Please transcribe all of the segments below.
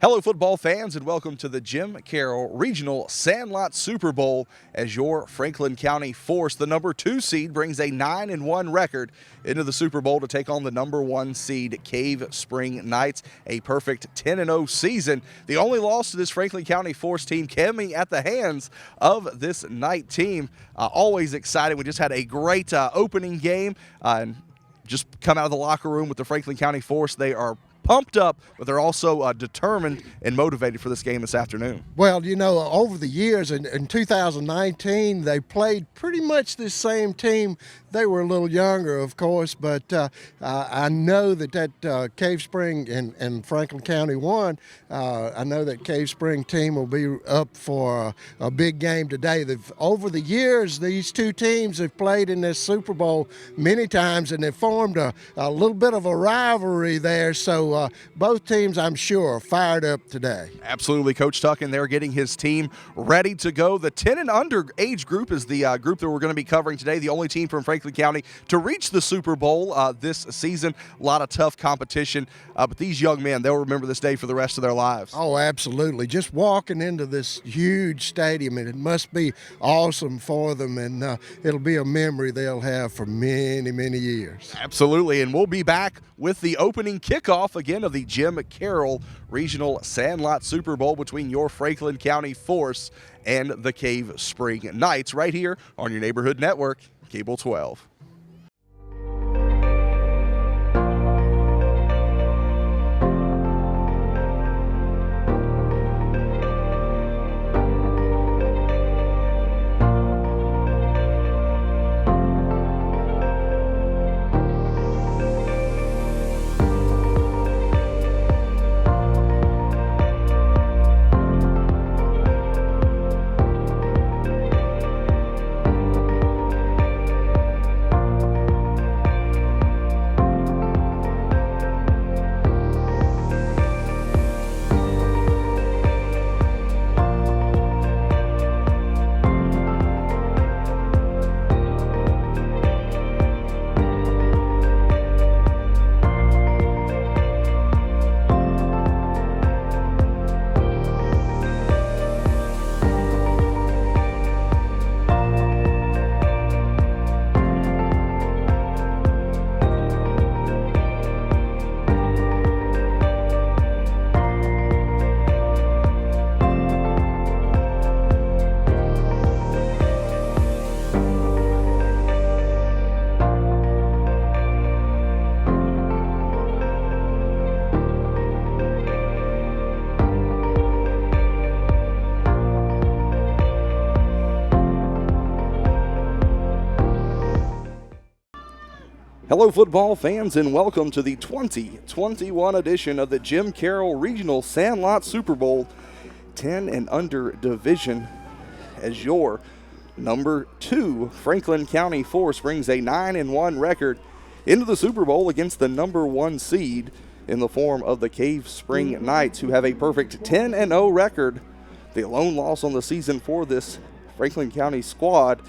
Hello, football fans, and welcome to the Jim Carroll Regional Sandlot Super Bowl as your Franklin County Force, the number 2 seed, brings a 9-1 record into the Super Bowl to take on the number 1 seed Cave Spring Knights, a perfect 10-0 season. The only loss to this Franklin County Force team coming at the hands of this Knight team. Always exciting. We just had a great opening game and just come out of the locker room with the Franklin County Force. They are pumped up, but they're also determined and motivated for this game this afternoon. Well, you know, over the years, in 2019, they played pretty much the same team. They were a little younger, of course, but I know that Cave Spring and Franklin County won. I know that Cave Spring team will be up for a big game today. Over the years, these two teams have played in this Super Bowl many times, and they've formed a little bit of a rivalry there. So both teams, I'm sure, are fired up today. Absolutely. Coach Tucken there getting his team ready to go. The 10 and under age group is the group that we're going to be covering today, the only team from Franklin County to reach the Super Bowl this season. A lot of tough competition, but these young men, they'll remember this day for the rest of their lives. Oh, absolutely. Just walking into this huge stadium, and it must be awesome for them, and it'll be a memory they'll have for many, many years. Absolutely, and we'll be back with the opening kickoff again of the Jim Carroll Regional Sandlot Super Bowl between your Franklin County Force and the Cave Spring Knights right here on your neighborhood network, Cable 12. Hello, football fans, and welcome to the 2021 edition of the Jim Carroll Regional Sandlot Super Bowl 10 and under division as your number 2 Franklin County Force brings a 9-1 record into the Super Bowl against the number 1 seed in the form of the Cave Spring Knights, who have a perfect 10-0 record. The lone loss on the season for this Franklin County squad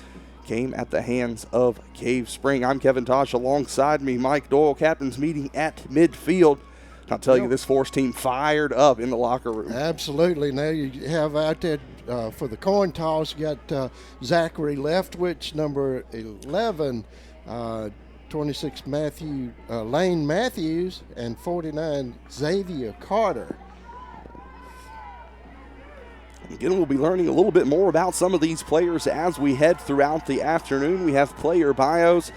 came at the hands of Cave Spring. I'm Kevin Tosh. Alongside me, Mike Doyle, captain's meeting at midfield. I'll tell you, this Force team fired up in the locker room. Absolutely. Now you have out there for the coin toss, you got Zachary Leftwich, number 11, 26 Lane Matthews, and 49 Xavier Carter. Again, we'll be learning a little bit more about some of these players as we head throughout the afternoon. We have player bios,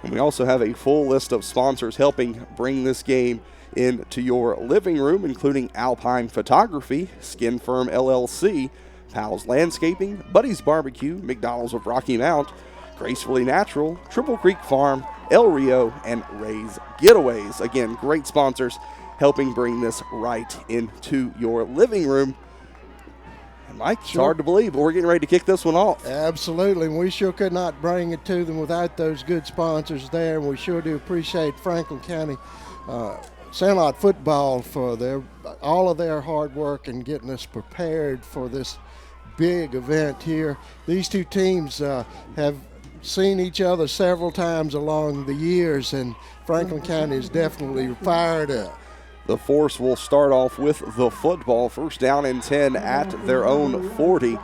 and we also have a full list of sponsors helping bring this game into your living room, including Alpine Photography, Skin Firm LLC, Powell's Landscaping, Buddy's Barbecue, McDonald's of Rocky Mount, Gracefully Natural, Triple Creek Farm, El Rio, and Ray's Getaways. Again, great sponsors helping bring this right into your living room. Mike, it's hard to believe, but we're getting ready to kick this one off. Absolutely, and we sure could not bring it to them without those good sponsors there, and we sure do appreciate Franklin County Sandlot football for all of their hard work and getting us prepared for this big event here. These two teams have seen each other several times along the years, and Franklin County is definitely fired up. The Force will start off with the football. First down and 10 at their own 40.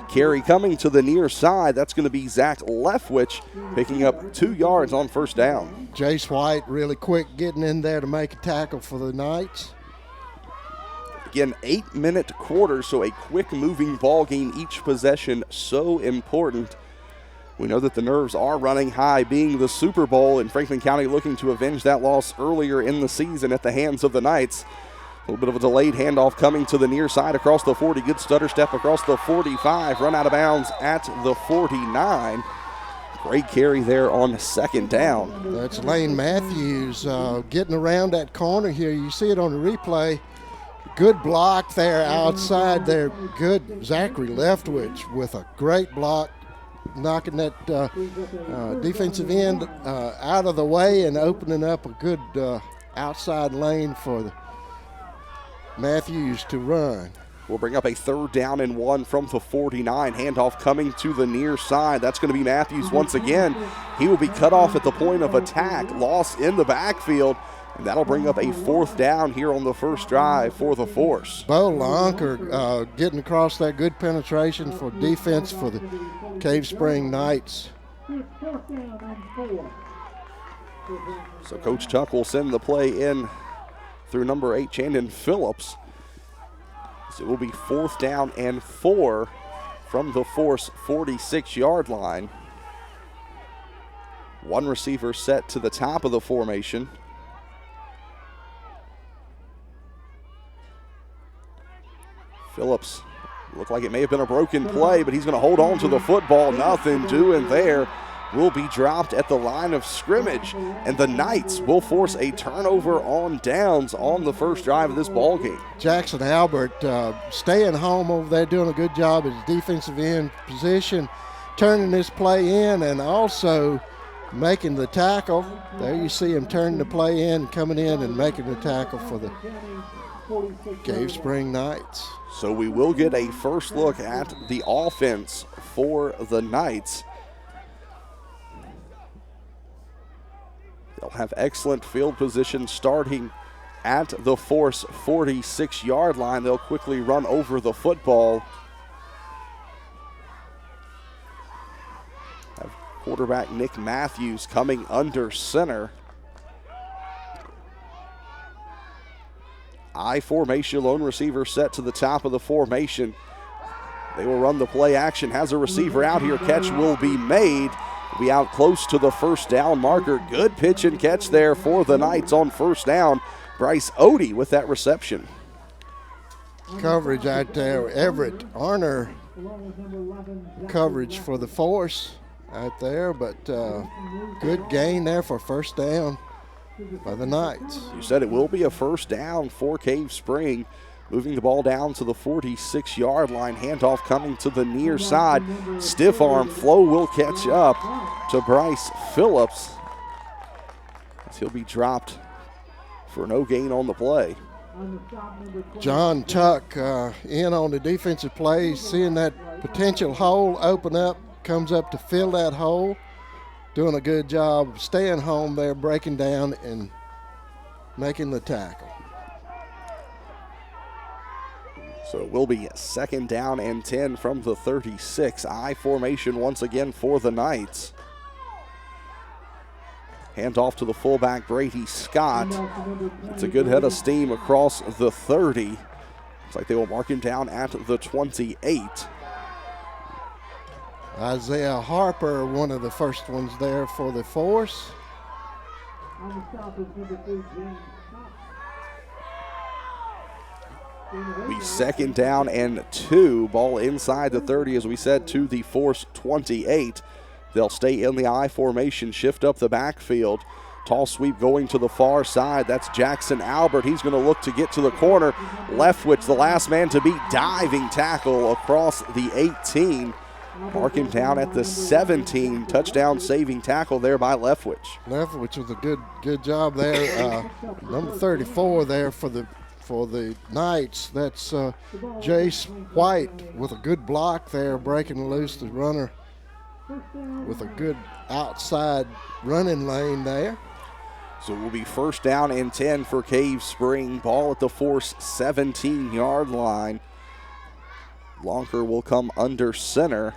Carry coming to the near side. That's going to be Zach Leftwich picking up 2 yards on first down. Jace White really quick getting in there to make a tackle for the Knights. Again, 8-minute quarters, so a quick moving ball game. Each possession so important. We know that the nerves are running high, being the Super Bowl, and Franklin County looking to avenge that loss earlier in the season at the hands of the Knights. A little bit of a delayed handoff coming to the near side across the 40. Good stutter step across the 45. Run out of bounds at the 49. Great carry there on second down. That's Lane Matthews getting around that corner here. You see it on the replay. Good block there outside there. Good Zachary Leftwich with a great block, knocking that defensive end out of the way and opening up a good outside lane for Matthews to run. We'll bring up a third down and 1 from the 49. Handoff coming to the near side. That's going to be Matthews once again. He will be cut off at the point of attack. Loss in the backfield. And that'll bring up a fourth down here on the first drive for the Force. Bo Lonker getting across that good penetration for defense for the Cave Spring Knights. So Coach Tuck will send the play in through number 8, Chandon Phillips. So it will be fourth down and 4 from the Force 46-yard line. One receiver set to the top of the formation. Phillips looked like it may have been a broken play, but he's going to hold on to the football. Nothing doing there. Will be dropped at the line of scrimmage, and the Knights will force a turnover on downs on the first drive of this ball game. Jackson Albert staying home over there, doing a good job at his defensive end position, turning this play in and also making the tackle. There you see him turning the play in, coming in and making the tackle for the Cave Spring Knights. So we will get a first look at the offense for the Knights. They'll have excellent field position starting at the Force 46-yard line. They'll quickly run over the football. Have quarterback Nick Matthews coming under center. I formation, lone receiver set to the top of the formation. They will run the play action. Has a receiver out here. Catch will be made. Be out close to the first down marker. Good pitch and catch there for the Knights on first down. Bryce Odie with that reception. Coverage out there. Everett Arner coverage for the Force out there, but good gain there for first down by the Knights. You said it will be a first down for Cave Spring. Moving the ball down to the 46-yard line. Handoff coming to the near side. Stiff arm. Flo will catch up to Bryce Phillips, as he'll be dropped for no gain on the play. John Tuck in on the defensive play, seeing that potential hole open up, comes up to fill that hole. Doing a good job of staying home there, breaking down and making the tackle. So it will be second down and 10 from the 36. I formation once again for the Knights. Hand off to the fullback, Brady Scott. It's a good head of steam across the 30. Looks like they will mark him down at the 28. Isaiah Harper, one of the first ones there for the Force. Be second down and 2. Ball inside the 30, as we said, to the Force 28. They'll stay in the I formation, shift up the backfield. Tall sweep going to the far side. That's Jackson Albert. He's going to look to get to the corner. Leftwich, the last man to beat. Diving tackle across the 18. Mark him down at the 17. Touchdown saving tackle there by Leftwich. Leftwich with a good job there. Number 34 there for the Knights. That's Jace White with a good block there, breaking loose the runner with a good outside running lane there. So it will be first down and 10 for Cave Spring. Ball at the Force 17-yard line. Lonker will come under center.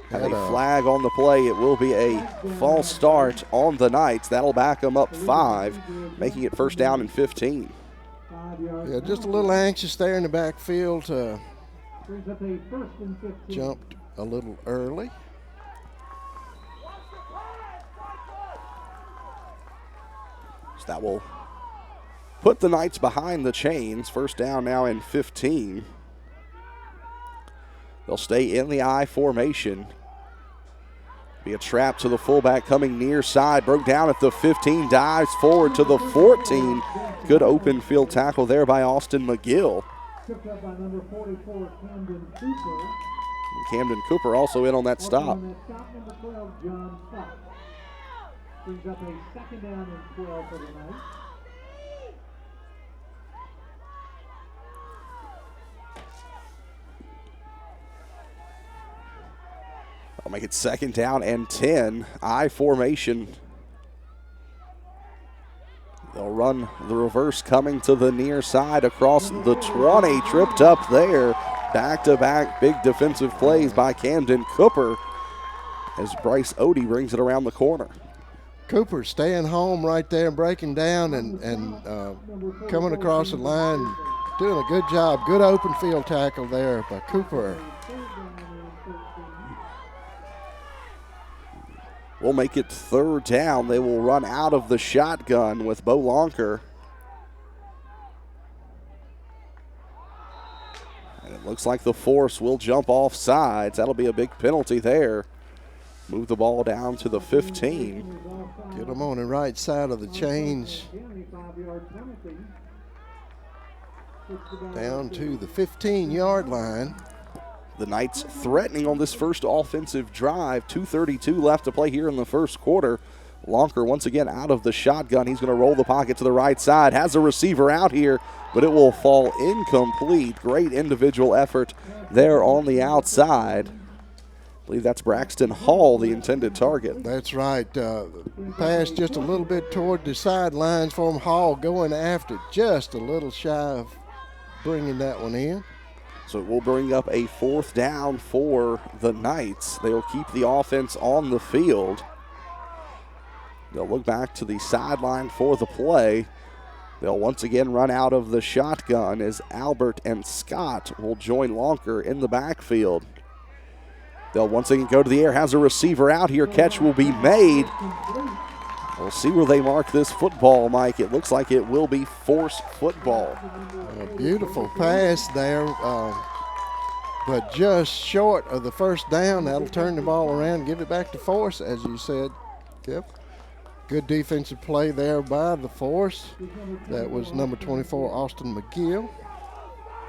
Have a flag on the play. It will be a false start on the Knights. That'll back them up 5, making it first down and 15. Yeah, just a little anxious there in the backfield. Jumped a little early. So that will put the Knights behind the chains. First down now and 15. They'll stay in the I formation. Be a trap to the fullback coming near side. Broke down at the 15, dives forward to the 14. Good open field tackle there by Austin McGill. Camden Cooper also in on that stop. Brings up a second down and 12 for the Knights. I'll make it second down and 10. I formation. They'll run the reverse coming to the near side across the 20. Tripped up there. Back-to-back big defensive plays by Camden Cooper as Bryce Odie brings it around the corner. Cooper staying home right there, breaking down and coming across the line, doing a good job. Good open field tackle there by Cooper. We'll make it third down. They will run out of the shotgun with Bo Lonker. And it looks like the Force will jump off sides. That'll be a big penalty there. Move the ball down to the 15. Get them on the right side of the chains. Down to the 15-yard line. The Knights threatening on this first offensive drive. 2:32 left to play here in the first quarter. Lonker once again out of the shotgun. He's going to roll the pocket to the right side. Has a receiver out here, but it will fall incomplete. Great individual effort there on the outside. I believe that's Braxton Hall, the intended target. That's right. Pass just a little bit toward the sidelines for him. Hall going after it, just a little shy of bringing that one in. So it will bring up a fourth down for the Knights. They will keep the offense on the field. They'll look back to the sideline for the play. They'll once again run out of the shotgun as Albert and Scott will join Lonker in the backfield. They'll once again go to the air. Has a receiver out here. Catch will be made. We'll see where they mark this football, Mike. It looks like it will be Force football. A beautiful pass there, but just short of the first down. That'll turn the ball around, give it back to Force, as you said. Yep. Good defensive play there by the Force. That was number 24, Austin McGill,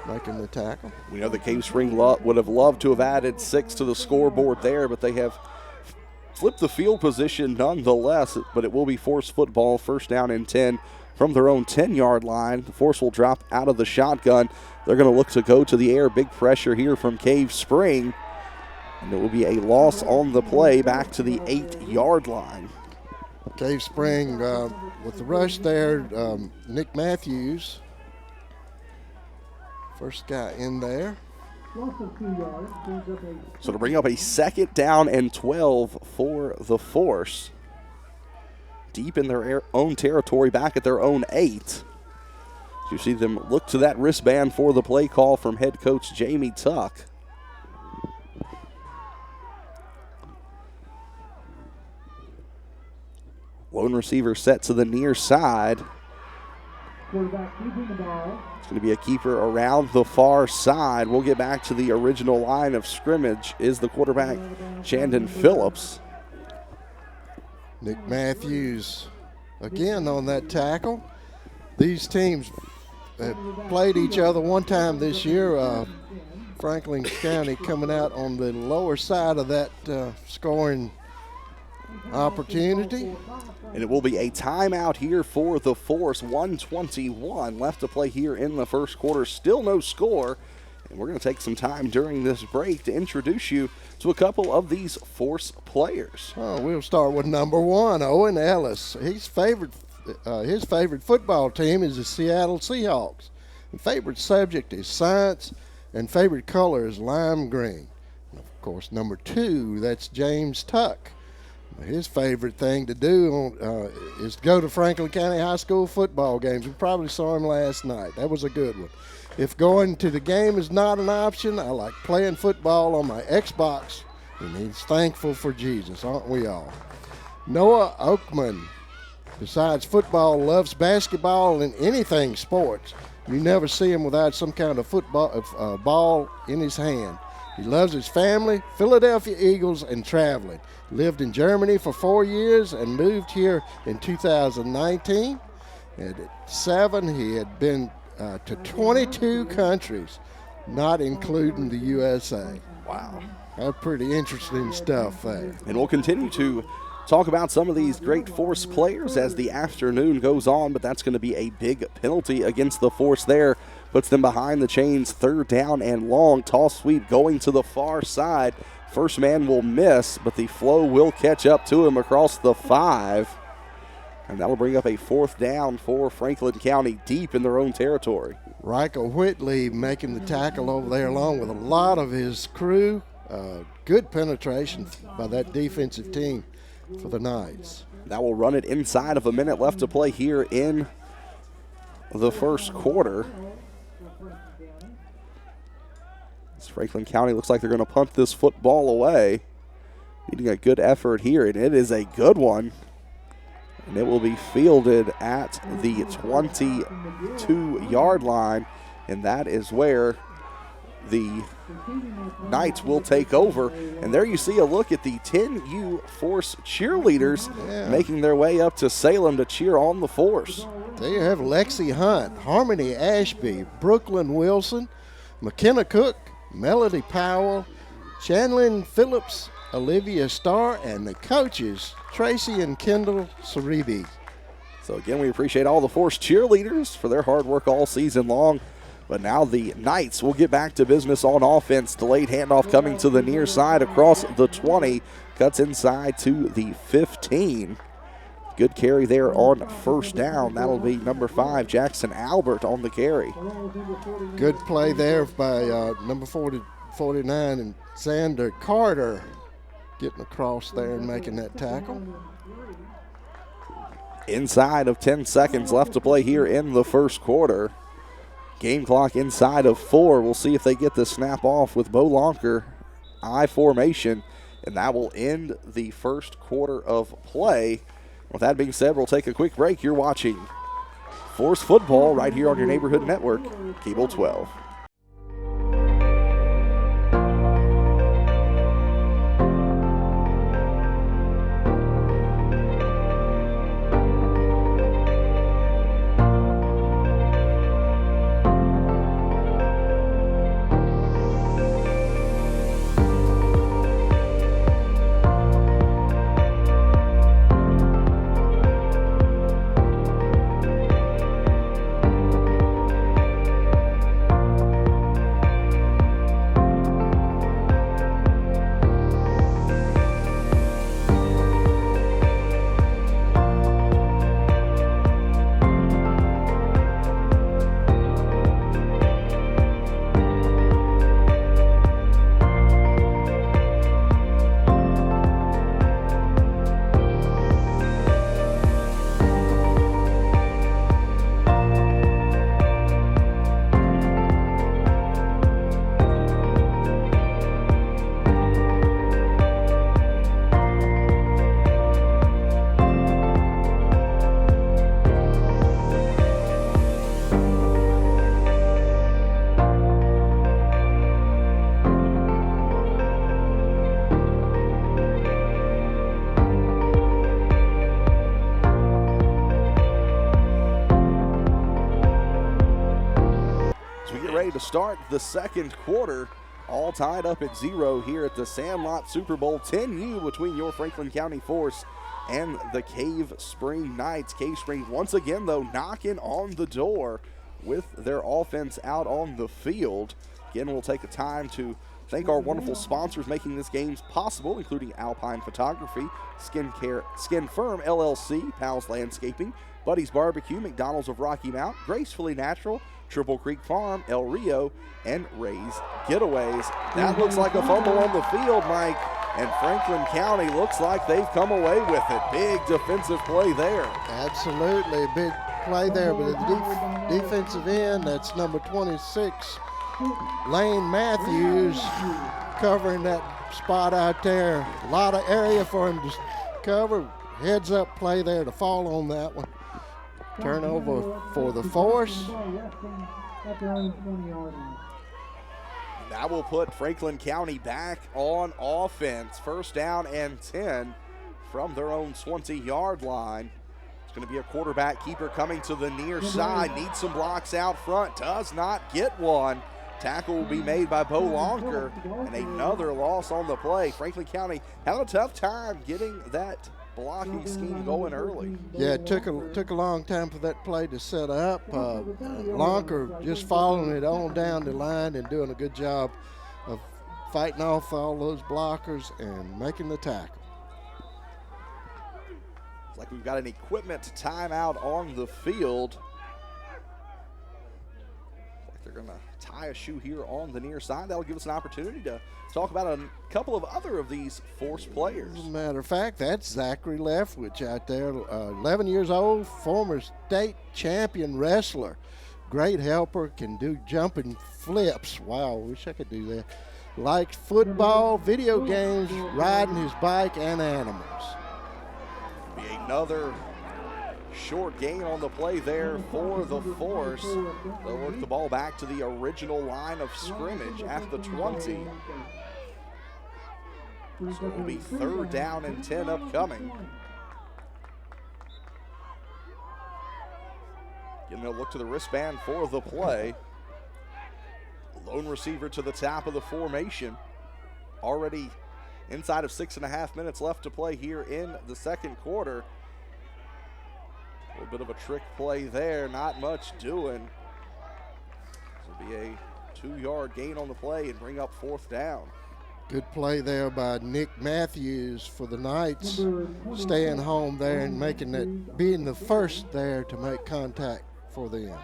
making the tackle. We know that Cave Spring would have loved to have added 6 to the scoreboard there, but they have flipped the field position nonetheless. But it will be Force football, first down and 10 from their own 10-yard line. The Force will drop out of the shotgun. They're going to look to go to the air. Big pressure here from Cave Spring. And it will be a loss on the play back to the 8-yard line. Cave Spring with the rush there, Nick Matthews. First guy in there. So to bring up a second down and 12 for the Force. Deep in their own territory, back at their own 8. You see them look to that wristband for the play call from head coach Jamie Tuck. Lone receiver set to the near side. Quarterback keeping the ball. It's going to be a keeper around the far side. We'll get back to the original line of scrimmage. Is the quarterback Shandon Phillips. Nick Matthews again on that tackle. These teams have played each other one time this year. Franklin County coming out on the lower side of that scoring opportunity. And it will be a timeout here for the Force. 1:21 left to play here in the first quarter. Still no score. And we're going to take some time during this break to introduce you to a couple of these Force players. Oh, we'll start with number 1, Owen Ellis. He's favored his favorite football team is the Seattle Seahawks. And favorite subject is science, and favorite color is lime green. And of course, number 2, that's James Tuck. His favorite thing to do is to go to Franklin County High School football games. We probably saw him last night. That was a good one. If going to the game is not an option, I like playing football on my Xbox, and he's thankful for Jesus, aren't we all? Noah Oakman, besides football, loves basketball and anything sports. You never see him without some kind of football ball in his hand. He loves his family, Philadelphia Eagles, and traveling. Lived in Germany for 4 years and moved here in 2019. And at 7, he had been to 22 countries, not including the USA. Wow. That's pretty interesting stuff there. And we'll continue to talk about some of these great Force players as the afternoon goes on, but that's going to be a big penalty against the Force there. Puts them behind the chains, 3rd down and long. Toss sweep going to the far side. First man will miss, but the flow will catch up to him across the 5. And that'll bring up a 4th down for Franklin County deep in their own territory. Rico Whitley making the tackle over there along with a lot of his crew. Good penetration by that defensive team for the Knights. That will run it inside of a minute left to play here in the first quarter. As Franklin County looks like they're going to punt this football away. Needing a good effort here, and it is a good one. And it will be fielded at the 22-yard line, and that is where the Knights will take over. And there you see a look at the 10U Force cheerleaders making their way up to Salem to cheer on the Force. There you have Lexi Hunt, Harmony Ashby, Brooklyn Wilson, McKenna Cook, Melody Powell, Chanlin Phillips, Olivia Starr, and the coaches, Tracy and Kendall Saribi. So again, we appreciate all the Force cheerleaders for their hard work all season long. But now the Knights will get back to business on offense. Delayed handoff coming to the near side across the 20. Cuts inside to the 15. Good carry there on 1st down. That'll be number 5, Jackson Albert, on the carry. Good play there by number 49 and Xander Carter getting across there and making that tackle. Inside of 10 seconds left to play here in the first quarter. Game clock inside of 4. We'll see if they get the snap off with Bo Lonker. I formation, and that will end the first quarter of play. With that being said, we'll take a quick break. You're watching Force Football right here on your neighborhood network, Cable 12. To start the second quarter, all tied up at 0 here at the Sandlot Super Bowl 10U between your Franklin County Force and the Cave Spring Knights. Cave Spring once again, though, knocking on the door with their offense out on the field. Again, we'll take a time to Thank our wonderful sponsors making this game possible, including Alpine Photography, Skin Firm LLC, Pals Landscaping, Buddy's Barbecue, McDonald's of Rocky Mount, Gracefully Natural, Triple Creek Farm, El Rio, and Ray's Getaways. That looks like a fumble on the field, Mike, and Franklin County looks like they've come away with it. Big defensive play there. Absolutely, big play there, but the defensive end, that's number 26, Lane Matthews, covering that spot out there. A lot of area for him to cover. Heads up play there to fall on that one. Turnover for the Force. That will put Franklin County back on offense. First down and 10 from their own 20-yard line. It's going to be a quarterback keeper coming to the near side. Needs some blocks out front. Does not get one. Tackle will be made by Bo Lonker, and another loss on the play. Franklin County having a tough time getting that blocking scheme going early. Yeah, it took a long time for that play to set up. Lonker just following it on down the line and doing a good job of fighting off all those blockers and making the tackle. It's like we've got an equipment timeout on the field. They're going to tie a shoe here on the near side. That'll give us an opportunity to talk about a couple of other of these Force players. As a matter of fact, that's Zachary Leftwich out there, 11 years old, former state champion wrestler. Great helper, can do jumping flips. Wow, wish I could do that. Likes football, video games, riding his bike, and animals. Be another short gain on the play there for the Force. They'll work the ball back to the original line of scrimmage at the 20. So it'll be third down and 10 upcoming. Getting a look to the wristband for the play. Lone receiver to the top of the formation. Already inside of 6.5 minutes left to play here in the second quarter. A little bit of a trick play there, not much doing. This will be a 2-yard gain on the play and bring up fourth down. Good play there by Nick Matthews for the Knights, staying home there and making that, being the first there to make contact for them.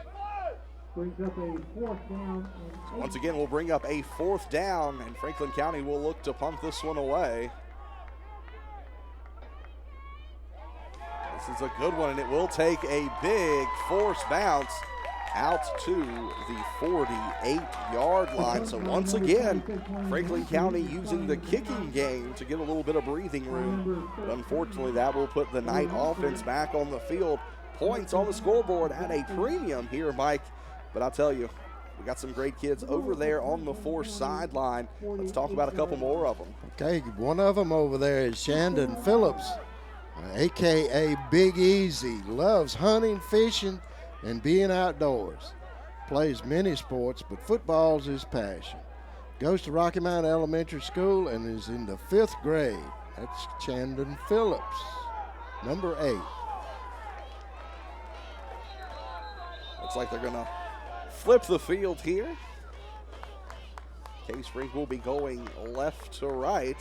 Once again, we'll bring up a fourth down, and Franklin County will look to punt this one away. This is a good one, and it will take a big Force bounce out to the 48-yard line. So once again, Franklin County using the kicking game to get a little bit of breathing room. But unfortunately, that will put the Knight offense back on the field. Points on the scoreboard at a premium here, Mike. But I'll tell you, we got some great kids over there on the Force sideline. Let's talk about a couple more of them. Okay, one of them over there is Shandon Phillips, a.k.a. Big Easy. Loves hunting, fishing, and being outdoors. Plays many sports, but football's his passion. Goes to Rocky Mount Elementary School and is in the 5th grade. That's Shandon Phillips, number 8. Looks like they're going to flip the field here. K-Spring will be going left to right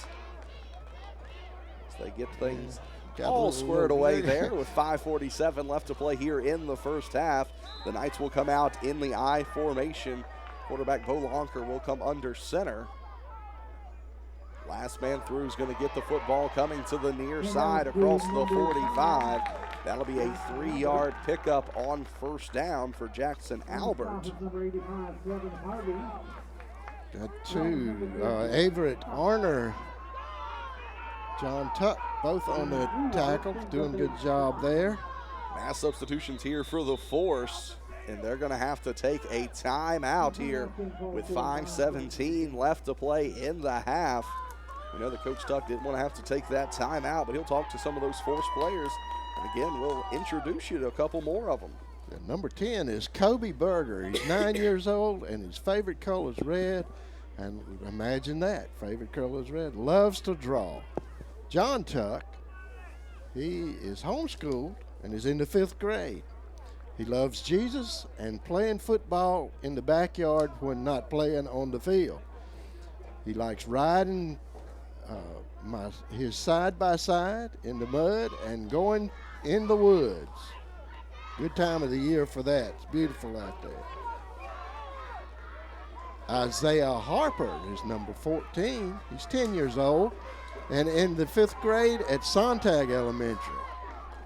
as they get things all squared away there with 5:47 left to play here in the first half. The Knights will come out in the I formation. Quarterback Bo Lonker will come under center. Last man through is going to get the football coming to the near side across the 45. That'll be a 3-yard pickup on first down for Jackson Albert. Got two, Averett Arner, John Tuck, both on the tackle, doing a good job there. Mass substitutions here for the Force, and they're going to have to take a timeout here with 5:17 left to play in the half. We know that Coach Tuck didn't want to have to take that timeout, but he'll talk to some of those Force players. And again, we'll introduce you to a couple more of them. And number 10 is Kobe Berger. He's 9 years old, and his favorite color is red. And imagine that, favorite color is red. Loves to draw. John Tuck, he is homeschooled and is in the 5th grade. He loves Jesus and playing football in the backyard when not playing on the field. He likes riding his side-by-side in the mud and going in the woods. Good time of the year for that. It's beautiful out there. Isaiah Harper is number 14. He's 10 years old and in the 5th grade at Sontag Elementary.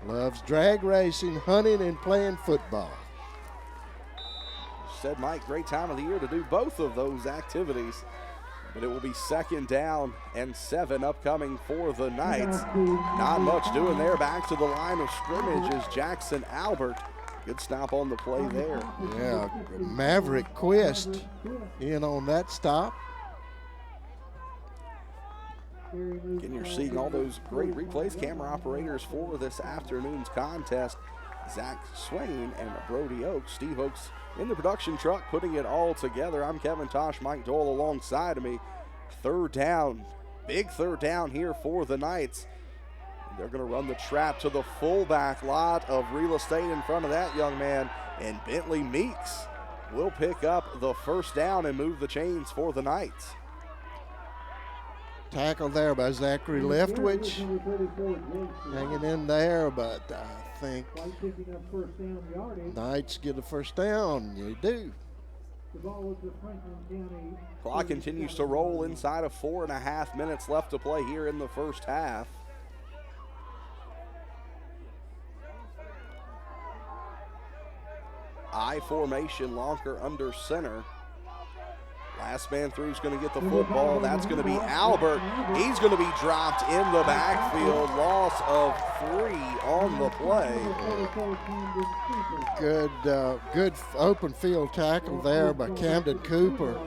Loves drag racing, hunting, and playing football. Said Mike, great time of the year to do both of those activities. But it will be 2nd down and 7 upcoming for the Knights. Not much doing there. Back to the line of scrimmage is Jackson Albert. Good stop on the play there. Yeah, Maverick Quist in on that stop. Again, you're seeing all those great replays. Camera operators for this afternoon's contest, Zach Swain and Brody Oaks. Steve Oaks in the production truck putting it all together. I'm Kevin Tosh, Mike Doyle alongside of me. 3rd down, big 3rd down here for the Knights. They're going to run the trap to the fullback. Lot of real estate in front of that young man, and Bentley Meeks will pick up the 1st down and move the chains for the Knights. Tackle there by Zachary Leftwich, hanging in there, but I think Knights get a 1st down. You do. Clock continues to roll inside of 4.5 minutes left to play here in the 1st half. I formation, Lonker under center. Last man through is going to get the football. That's going to be Albert. He's going to be dropped in the backfield. Loss of 3 on the play. Good open field tackle there by Camden Cooper.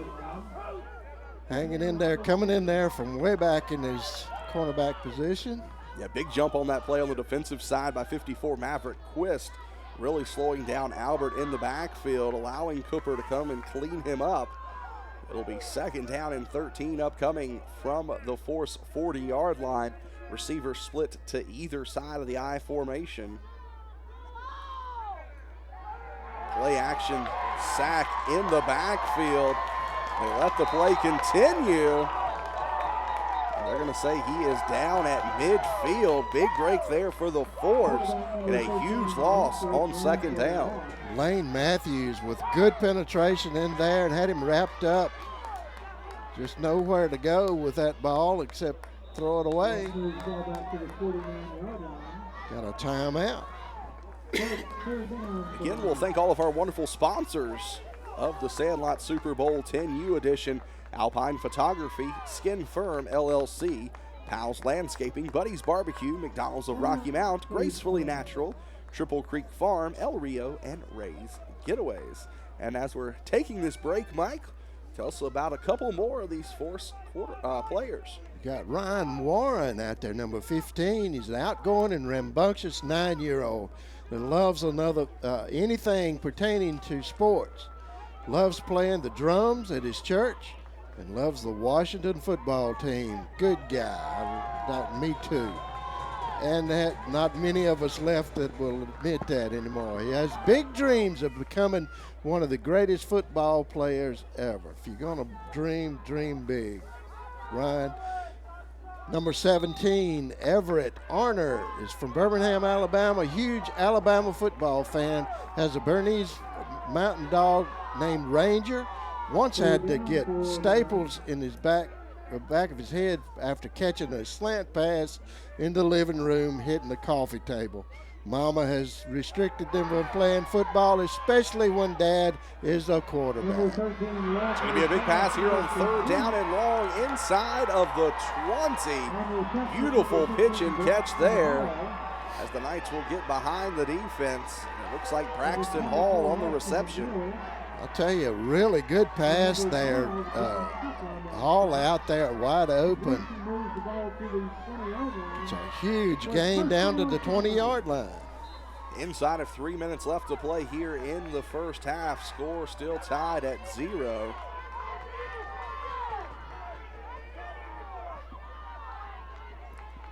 Hanging in there, coming in there from way back in his cornerback position. Yeah, big jump on that play on the defensive side by 54 Maverick Quist. Really slowing down Albert in the backfield, allowing Cooper to come and clean him up. It'll be 2nd down and 13 upcoming from the Force 40-yard line. Receivers split to either side of the I formation. Play action, sack in the backfield. They let the play continue. They're going to say he is down at midfield. Big break there for the Force, and a huge loss on 2nd down. Lane Matthews with good penetration in there and had him wrapped up. Just nowhere to go with that ball except throw it away. Got a timeout. Again, we'll thank all of our wonderful sponsors of the Sandlot Super Bowl 10U edition. Alpine Photography, Skin Firm LLC, Powell's Landscaping, Buddy's Barbecue, McDonald's of Rocky Mount, Gracefully Natural, Triple Creek Farm, El Rio, and Ray's Getaways. And as we're taking this break, Mike, tell us about a couple more of these Force players. You got Ryan Warren out there, number 15. He's an outgoing and rambunctious 9-year-old that loves anything pertaining to sports. Loves playing the drums at his church and loves the Washington football team. Good guy. Me too. And not many of us left that will admit that anymore. He has big dreams of becoming one of the greatest football players ever. If you're going to dream, dream big. Ryan. Number 17, Everett Arner is from Birmingham, Alabama. Huge Alabama football fan. Has a Bernese mountain dog named Ranger. Once had to get staples in his back of his head after catching a slant pass in the living room, hitting the coffee table. Mama has restricted them from playing football, especially when Dad is a quarterback. It's going to be a big pass here on 3rd down and long inside of the 20. Beautiful pitch and catch there as the Knights will get behind the defense. It looks like Braxton Hall on the reception. I'll tell you, really good pass there. Hall out there wide open. It's a huge gain down to the 20-yard line. Inside of 3 minutes left to play here in the 1st half. Score still tied at 0.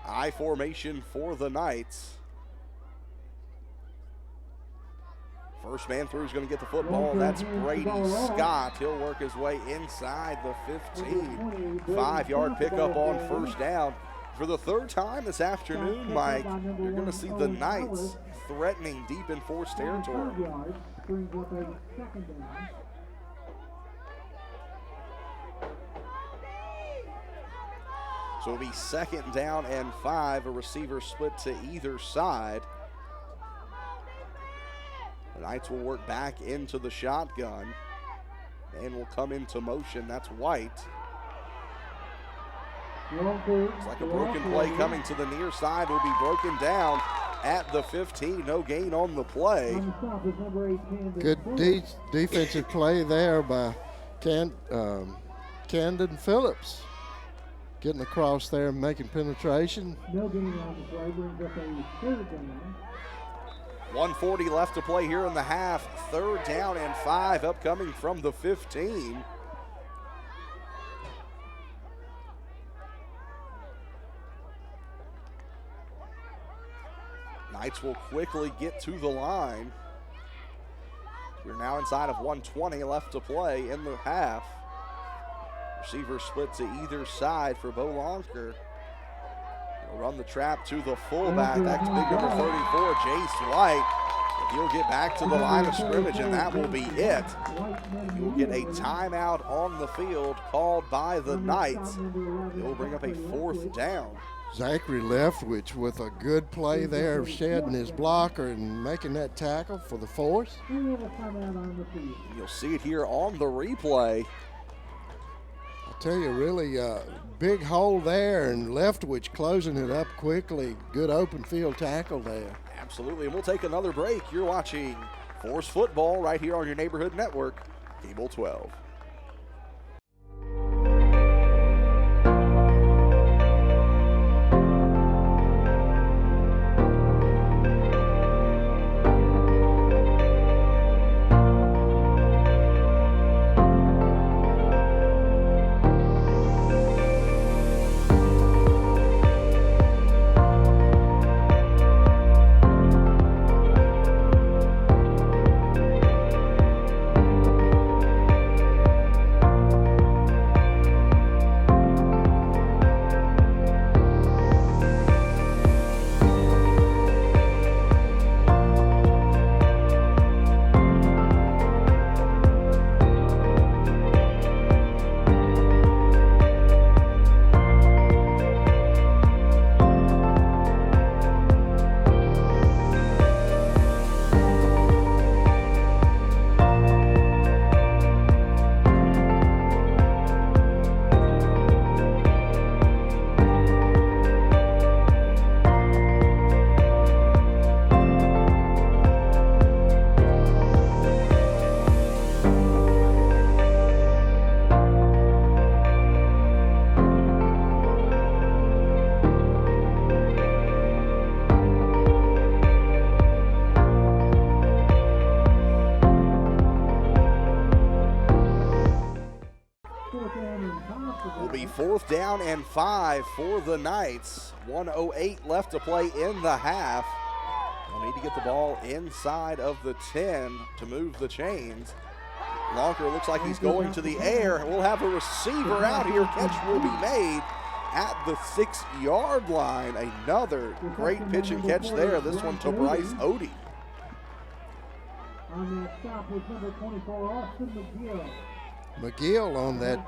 I formation for the Knights. First man through is going to get the football. That's Brady Scott. He'll work his way inside the 15. 5-yard pickup on first down. For the third time this afternoon, Mike, you're going to see the Knights threatening deep in Force territory. So it'll be 2nd down and 5, a receiver split to either side. The Knights will work back into the shotgun and will come into motion. That's White. It's like a broken play coming to the near side. Will be broken down at the 15. No gain on the play. Good defensive play there by Camden Phillips. Getting across there and making penetration. No gain on the play brings up a 3rd down. 1:40 left to play here in the half. 3rd down and 5 upcoming from the 15. Knights will quickly get to the line. We're now inside of 1:20 left to play in the half. Receiver split to either side for Bo Lonker. He'll run the trap to the fullback. That's big number 34, Jace White. He'll get back to the line of scrimmage, and that will be it. He will get a timeout on the field called by the Knights. It will bring up a 4th down. Zachary Leftwich with a good play there, shedding his blocker and making that tackle for the force. You'll see it here on the replay. I tell you, really big hole there, and Leftwich closing it up quickly. Good open field tackle there. Absolutely, and we'll take another break. You're watching Force Football right here on your neighborhood network, Cable 12. Will be 4th down and 5 for the Knights. 1:08 left to play in the half. They'll need to get the ball inside of the 10 to move the chains. Lonker looks like he's going to the air. We'll have a receiver out here. Catch will be made at the 6-yard line. Another great pitch and catch there. This one to Bryce Odie. On that stop was number 24, Austin McGill. McGill on that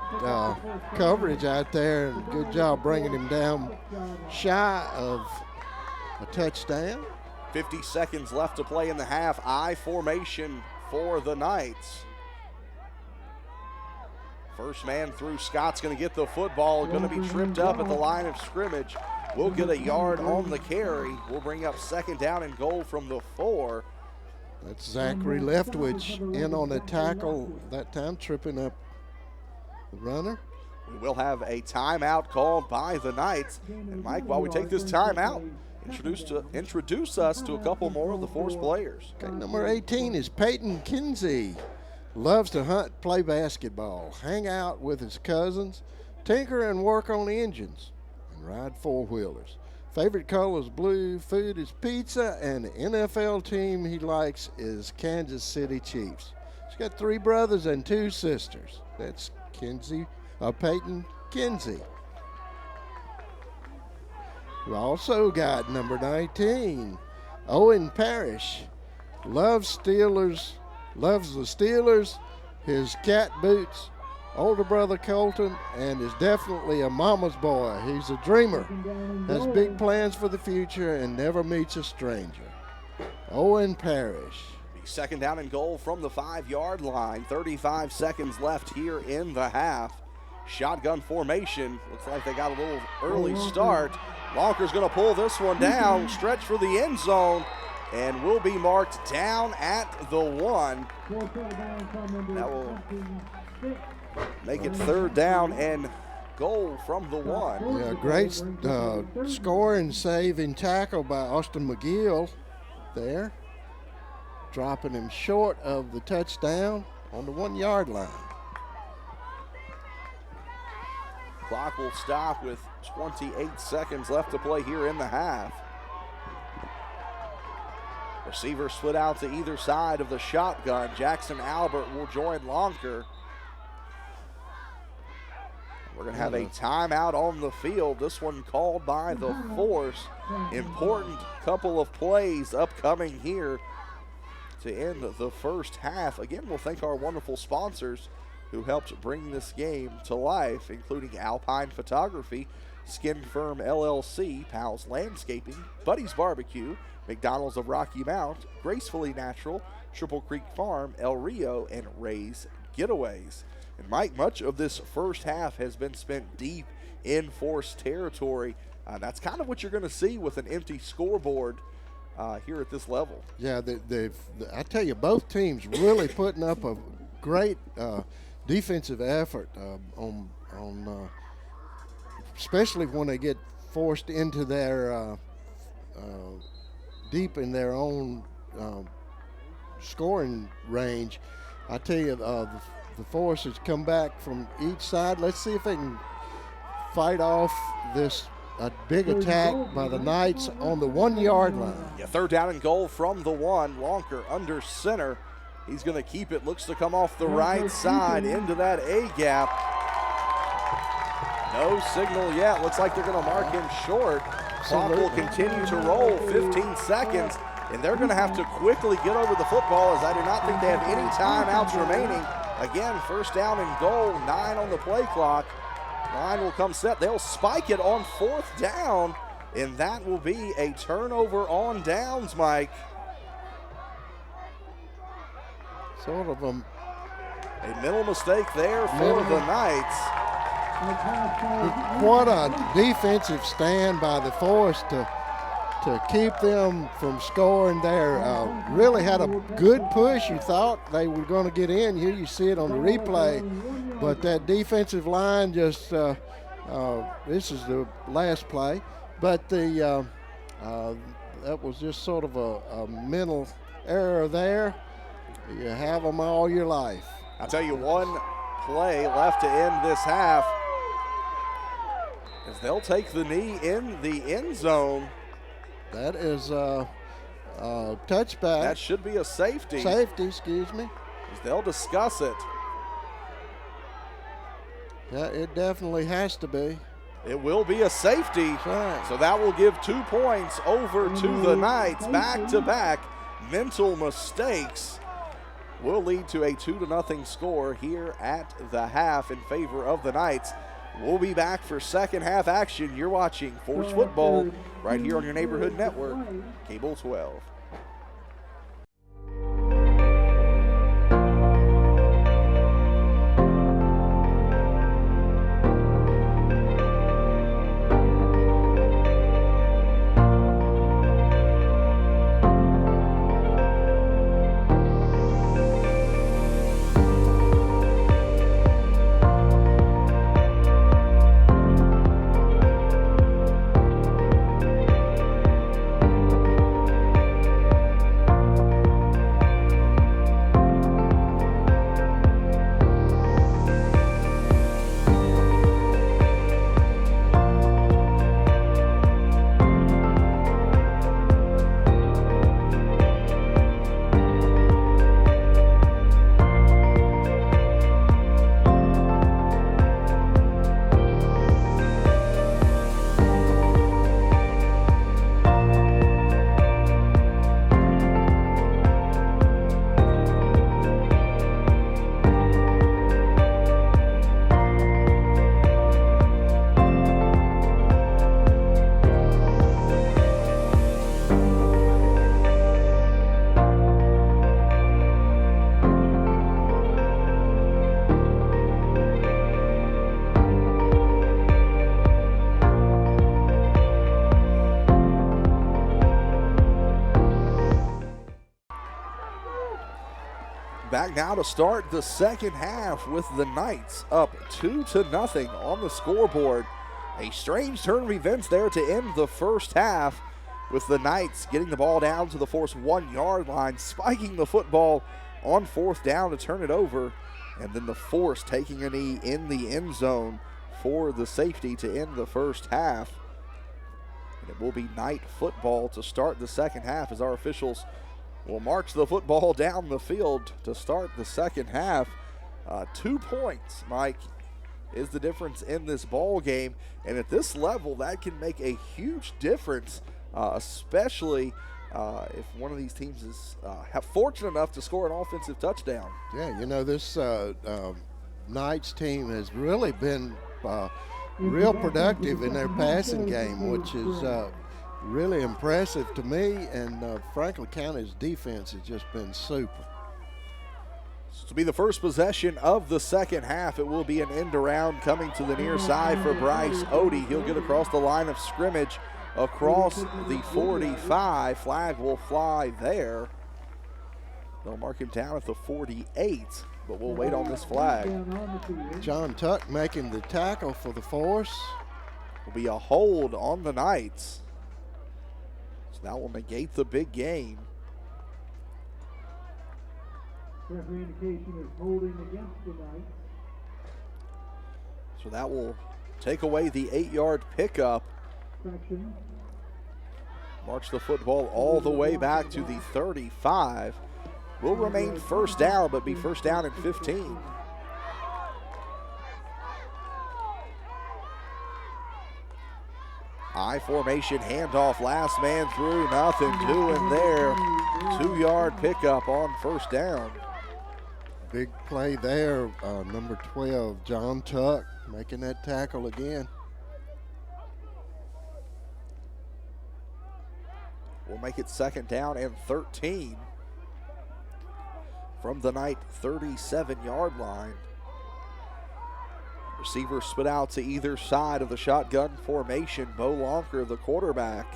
coverage out there, and good job bringing him down shy of a touchdown. 50 seconds left to play in the half. I formation for the Knights. First man through, Scott's going to get the football, going to be tripped up at the line of scrimmage. We'll get a yard on the carry. We'll bring up 2nd down and goal from the 4. That's Zachary Leftwich in on a tackle, that time tripping up the runner. We will have a timeout called by the Knights. And Mike, while we take this timeout, introduce us to a couple more of the Force players. Okay, number 18 is Peyton Kinsey. Loves to hunt, play basketball, hang out with his cousins, tinker and work on engines, and ride 4-wheelers. Favorite color is blue, food is pizza, and the NFL team he likes is Kansas City Chiefs. He's got 3 brothers and 2 sisters. That's Peyton Kinsey. We also got number 19, Owen Parrish. Loves the Steelers, his cat boots, older brother Colton, and is definitely a mama's boy. He's a dreamer, has big plans for the future, and never meets a stranger. Owen Parrish. Second down and goal from the 5-yard line. 35 seconds left here in the half. Shotgun formation. Looks like they got a little early start. Lonker's going to pull this one down, stretch for the end zone, and will be marked down at the 1. That will make it 3rd down and goal from the 1. Yeah, great scoring, saving tackle by Austin McGill there, dropping him short of the touchdown on the 1-yard line. Clock will stop with 28 seconds left to play here in the half. Receivers split out to either side of the shotgun. Jackson Albert will join Lonker. We're going to have a timeout on the field. This one called by the Force. Important couple of plays upcoming here to end the first half. Again, we'll thank our wonderful sponsors who helped bring this game to life, including Alpine Photography, Skin Firm LLC, Powell's Landscaping, Buddy's Barbecue, McDonald's of Rocky Mount, Gracefully Natural, Triple Creek Farm, El Rio, and Ray's Getaways. And Mike, much of this first half has been spent deep in Force territory. That's kind of what you're going to see with an empty scoreboard here at this level. Yeah, I tell you, both teams really putting up a great defensive effort on especially when they get forced into their deep in their own scoring range. I tell you, the Force has come back from each side. Let's see if they can fight off this big attack by the Knights on the 1-yard line. Yeah, 3rd down and goal from the 1. Lonker under center. He's going to keep it. Looks to come off the right side into that A gap. No signal yet. Looks like they're going to mark him short. Clock will continue to roll. 15 seconds. And they're going to have to quickly get over the football, as I do not think they have any timeouts remaining. Again, 1st down and goal. 9 on the play clock. Line will come set. They'll spike it on 4th down. And that will be a turnover on downs, Mike. Sort of a mental mistake there for the Knights. What a defensive stand by the Force to keep them from scoring there. Really had a good push. You thought they were going to get in. Here you see it on the replay. But that defensive line just, this is the last play. But that was just sort of a mental error there. You have them all your life. I'll tell you, one play left to end this half, as they'll take the knee in the end zone. That is a touchback. That should be a safety. Safety, excuse me. As they'll discuss it. Yeah, it definitely has to be. It will be a safety. Right. So that will give 2 points over to the Knights. Back-to-back mental mistakes will lead to a 2-0 score here at the half in favor of the Knights. We'll be back for second half action. You're watching Force Football right here on your neighborhood network, Cable 12. back now to start the second half with the Knights up 2-0 on the scoreboard. A strange turn of events there to end the first half, with the Knights getting the ball down to the Force 1 yard line, spiking the football on fourth down to turn it over, and then the Force taking a knee in the end zone for the safety to end the first half. And it will be Knight football to start the second half as our officials will march the football down the field to start the second half. 2 points, Mike, is the difference in this ball game, and at this level that can make a huge difference, especially if one of these teams is fortunate enough to score an offensive touchdown. Yeah, you know, this Knights team has really been real productive in their passing game, which is really impressive to me, and Franklin County's defense has just been super. This will be the first possession of the second half. It will be an end around coming to the near side for Bryce Odie. He'll get across the line of scrimmage across the 45. Flag will fly there. They'll mark him down at the 48, but we'll wait on this flag. John Tuck making the tackle for the Force. Will be a hold on the Knights. So that will negate the big gain. Referee indication is holding against the Knights. So that will take away the 8-yard pickup. Section. March the football all the way back to the 35. Will remain first down, but be first down and 15. I formation handoff, last man through, nothing doing there. 2-yard pickup on first down. Big play there, number 12, John Tuck, making that tackle again. We'll make it second down and 13 from the Knight 37-yard line. Receivers split out to either side of the shotgun formation. Bo Lonker, the quarterback.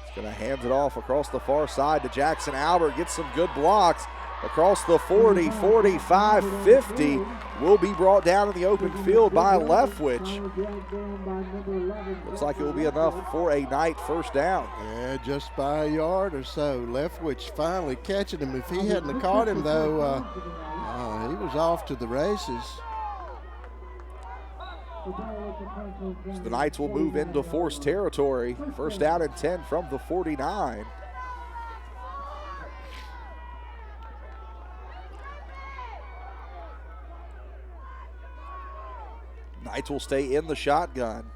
He's going to hand it off across the far side to Jackson Albert. Gets some good blocks across the 40, 45, 50. Will be brought down in the open field by Leftwich. Looks like it will be enough for a Knight first down. Yeah, just by a yard or so. Leftwich finally catching him. If he hadn't caught him, though, he was off to the races. So the Knights will move into Force territory. First down and 10 from the 49. Knights will stay in the shotgun.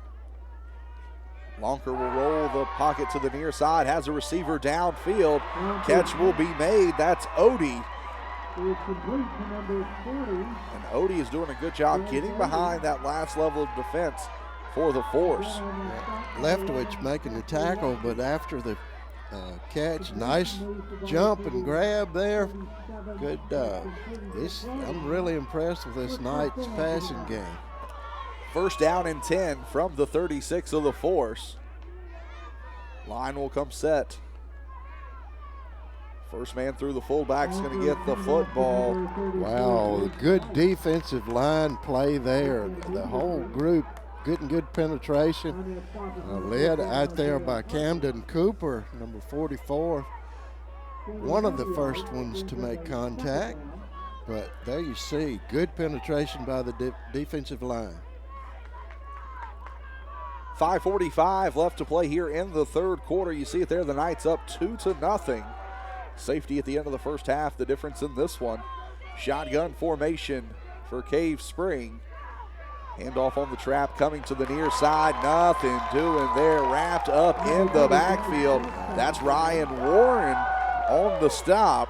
Lonker will roll the pocket to the near side, has a receiver downfield. Catch will be made. That's Odie. And Odie is doing a good job getting behind that last level of defense for the Force. Leftwich making the tackle, but after the catch, nice jump and grab there. Good. I'm really impressed with this Knights passing game. First down and 10 from the 36 of the Force. Line will come set. First man through, the fullback's going to get the football. Wow, good defensive line play there. The whole group getting good penetration. Led out there by Camden Cooper, number 44. One of the first ones to make contact. But there you see, good penetration by the defensive line. 5:45 left to play here in the third quarter. You see it there, the Knights up 2-0. Safety at the end of the first half, the difference in this one. Shotgun formation for Cave Spring. Handoff on the trap coming to the near side. Nothing doing there. Wrapped up in the backfield. That's Ryan Warren on the stop.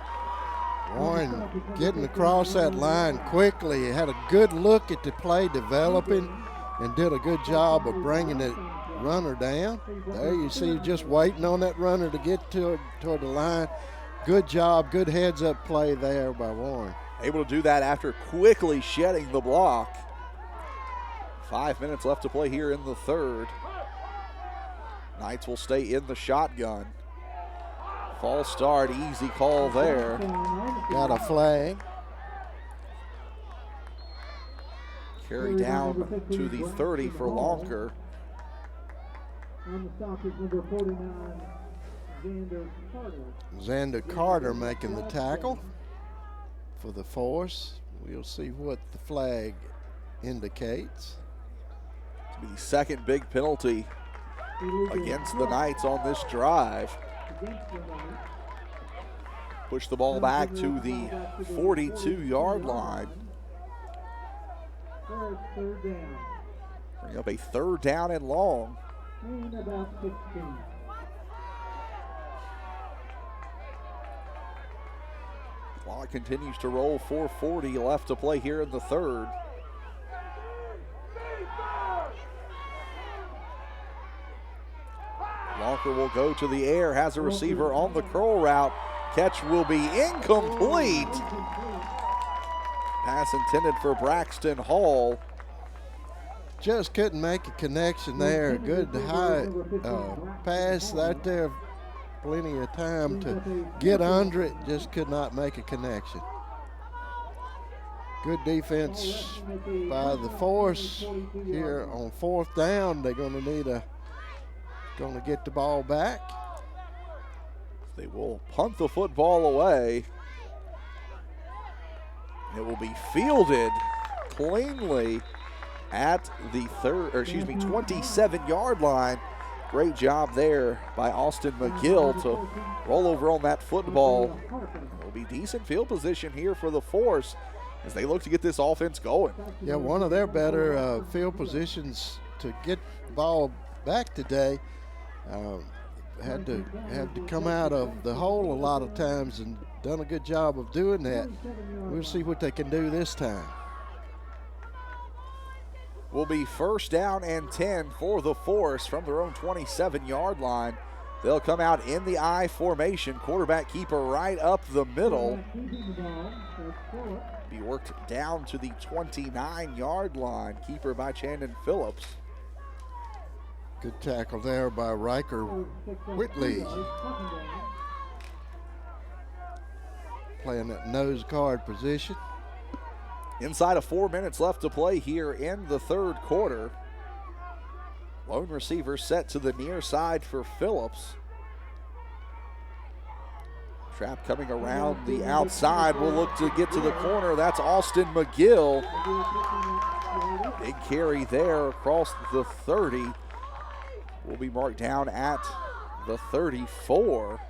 Warren getting across that line quickly. He had a good look at the play developing and did a good job of bringing the runner down. There you see, just waiting on that runner to get toward the line. Good job, good heads-up play there by Warren. Able to do that after quickly shedding the block. 5 minutes left to play here in the third. Knights will stay in the shotgun. False start, easy call there. Got a flag. Carry down to the 30 for Lonker. On the stoppage, number 49, Xander Carter. Xander Carter making the tackle for the force. We'll see what the flag indicates. It's be the second big penalty against the Knights on this drive. Push the ball back to the 42-yard line. Third down. Bring up a third down and long. And about 16. Clock continues to roll, 4:40 left to play here in the third. Lonker will go to the air, has a receiver on the curl route. Catch will be incomplete. Pass intended for Braxton Hall. Just couldn't make a connection there. Good high pass out there. Plenty of time to get under it. Just could not make a connection. Good defense by the force here on fourth down. They're going to get the ball back. They will punt the football away. It will be fielded cleanly at the 27-yard line. Great job there by Austin McGill to roll over on that football. It will be decent field position here for the Force as they look to get this offense going. Yeah, one of their better field positions to get the ball back today. Had to come out of the hole a lot of times and done a good job of doing that. We'll see what they can do this time. Will be first down and 10 for the Force from their own 27-yard line. They'll come out in the I formation. Quarterback keeper right up the middle. Be worked down to the 29-yard line. Keeper by Chandon Phillips. Good tackle there by Riker Whitley. Playing that nose guard position. Inside of 4 minutes left to play here in the third quarter. Lone receiver set to the near side for Phillips. Trap coming around the outside. Will look to get to the corner. That's Austin McGill. Big carry there across the 30. Will be marked down at the 34.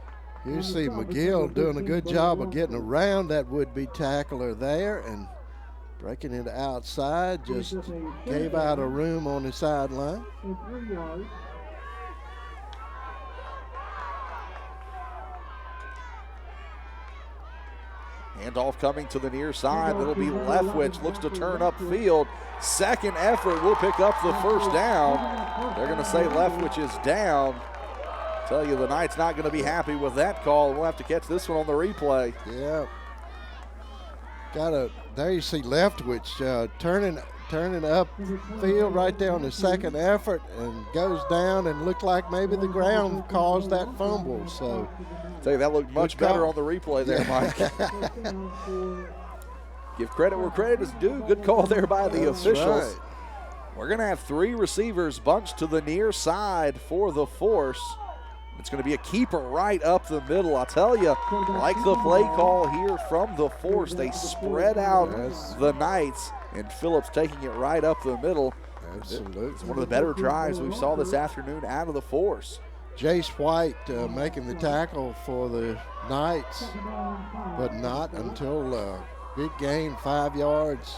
You see McGill doing a good job of getting around that would-be tackler there and breaking it outside, just gave out a room on the sideline. Handoff coming to the near side. It'll be Leftwich, looks to turn upfield. Second effort will pick up the first down. They're going to say Leftwich is down. Tell you the Knights not going to be happy with that call. We'll have to catch this one on the replay. Yeah. There you see Leftwich turning up field right there on the second effort and goes down and looked like maybe the ground caused that fumble. So tell you that looked much better on the replay there, Mike. Give credit where credit is due. Good call there by the officials. Right. We're going to have three receivers bunched to the near side for the Force. It's going to be a keeper right up the middle. I'll tell you, like the play call here from the Force, they spread out the Knights, and Phillips taking it right up the middle. Absolutely. It's one of the better drives we saw this afternoon out of the Force. Jace White making the tackle for the Knights, but not until big gain, 5 yards.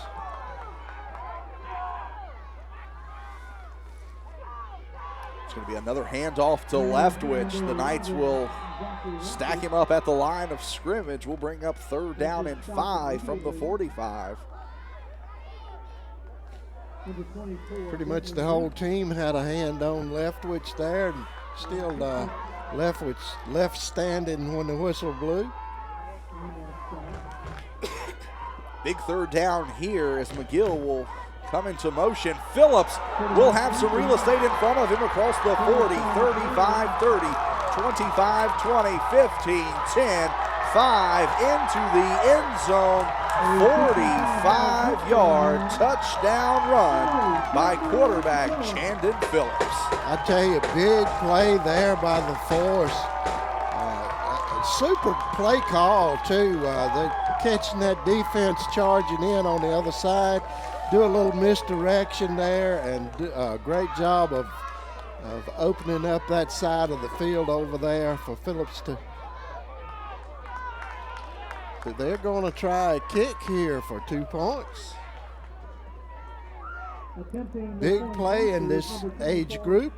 It's going to be another handoff to Leftwich. The Knights will stack him up at the line of scrimmage. We'll bring up third down and 5 from the 45. Pretty much the whole team had a hand on Leftwich there, and still Leftwich left standing when the whistle blew. Big third down here as McGill will come into motion. Phillips will have some real estate in front of him across the 40, 35, 30, 25-20, 15-10, 5 into the end zone. 45-yard touchdown run by quarterback Chandon Phillips. I tell you, big play there by the Force. Super play call, too. They're catching that defense charging in on the other side. Do a little misdirection there, and a great job of opening up that side of the field over there for Phillips to. They're going to try a kick here for 2 points. Big play in this age group.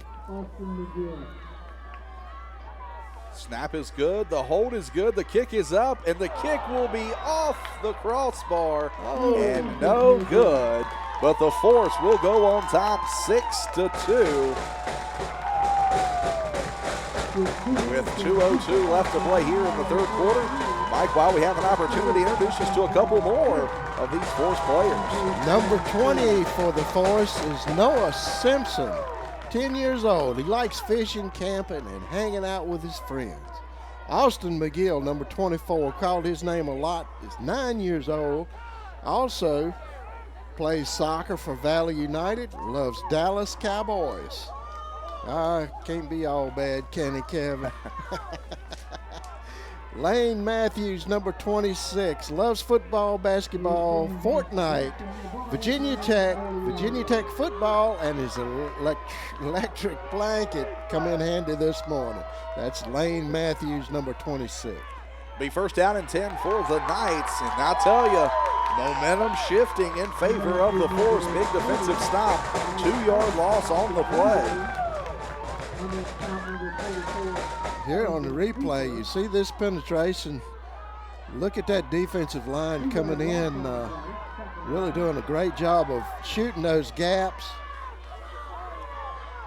Snap is good, the hold is good, the kick is up, and the kick will be off the crossbar and no good. But the Force will go on top 6-2. With 2:02 left to play here in the third quarter. Mike, while we have an opportunity, introduce us to a couple more of these Force players. Number 20 for the Force is Noah Simpson, 10 years old. He likes fishing, camping, and hanging out with his friends. Austin McGill, number 24, called his name a lot, is 9 years old. Also plays soccer for Valley United, loves Dallas Cowboys. Can't be all bad, can he, Kevin? Lane Matthews, number 26, loves football, basketball, Fortnite, Virginia Tech football, and his electric blanket come in handy this morning. That's Lane Matthews, number 26. Be first down and 10 for the Knights, and I tell you, momentum shifting in favor of the Force. Big defensive stop, 2-yard loss on the play. Here on the replay, you see this penetration. Look at that defensive line coming in, really doing a great job of shooting those gaps,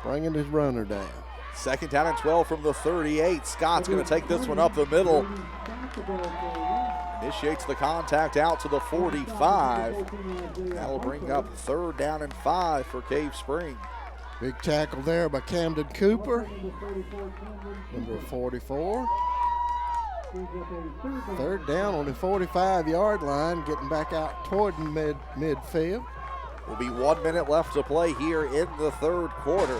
bringing his runner down. Second down and 12 from the 38. Scott's going to take this one up the middle. Initiates the contact out to the 45. That'll bring up third down and 5 for Cave Spring. Big tackle there by Camden Cooper, number 44. Third down on the 45-yard line, getting back out toward midfield. Will be 1 minute left to play here in the third quarter.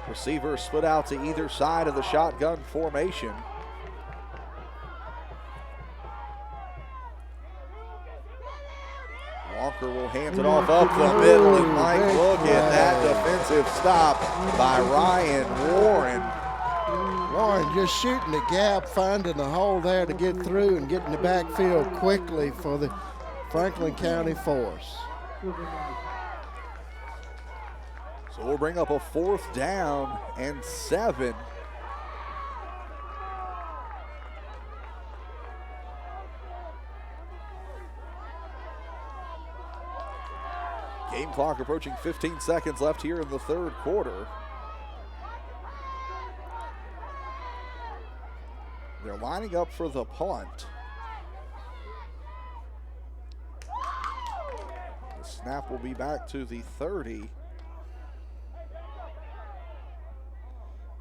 Receivers split out to either side of the shotgun formation. Walker will hand it off up the middle, and Mike, look at that defensive stop by Ryan Warren. Warren just shooting the gap, finding the hole there to get through and getting the backfield quickly for the Franklin County Force. So we'll bring up a fourth down and 7. Game clock approaching 15 seconds left here in the third quarter. They're lining up for the punt. The snap will be back to the 30.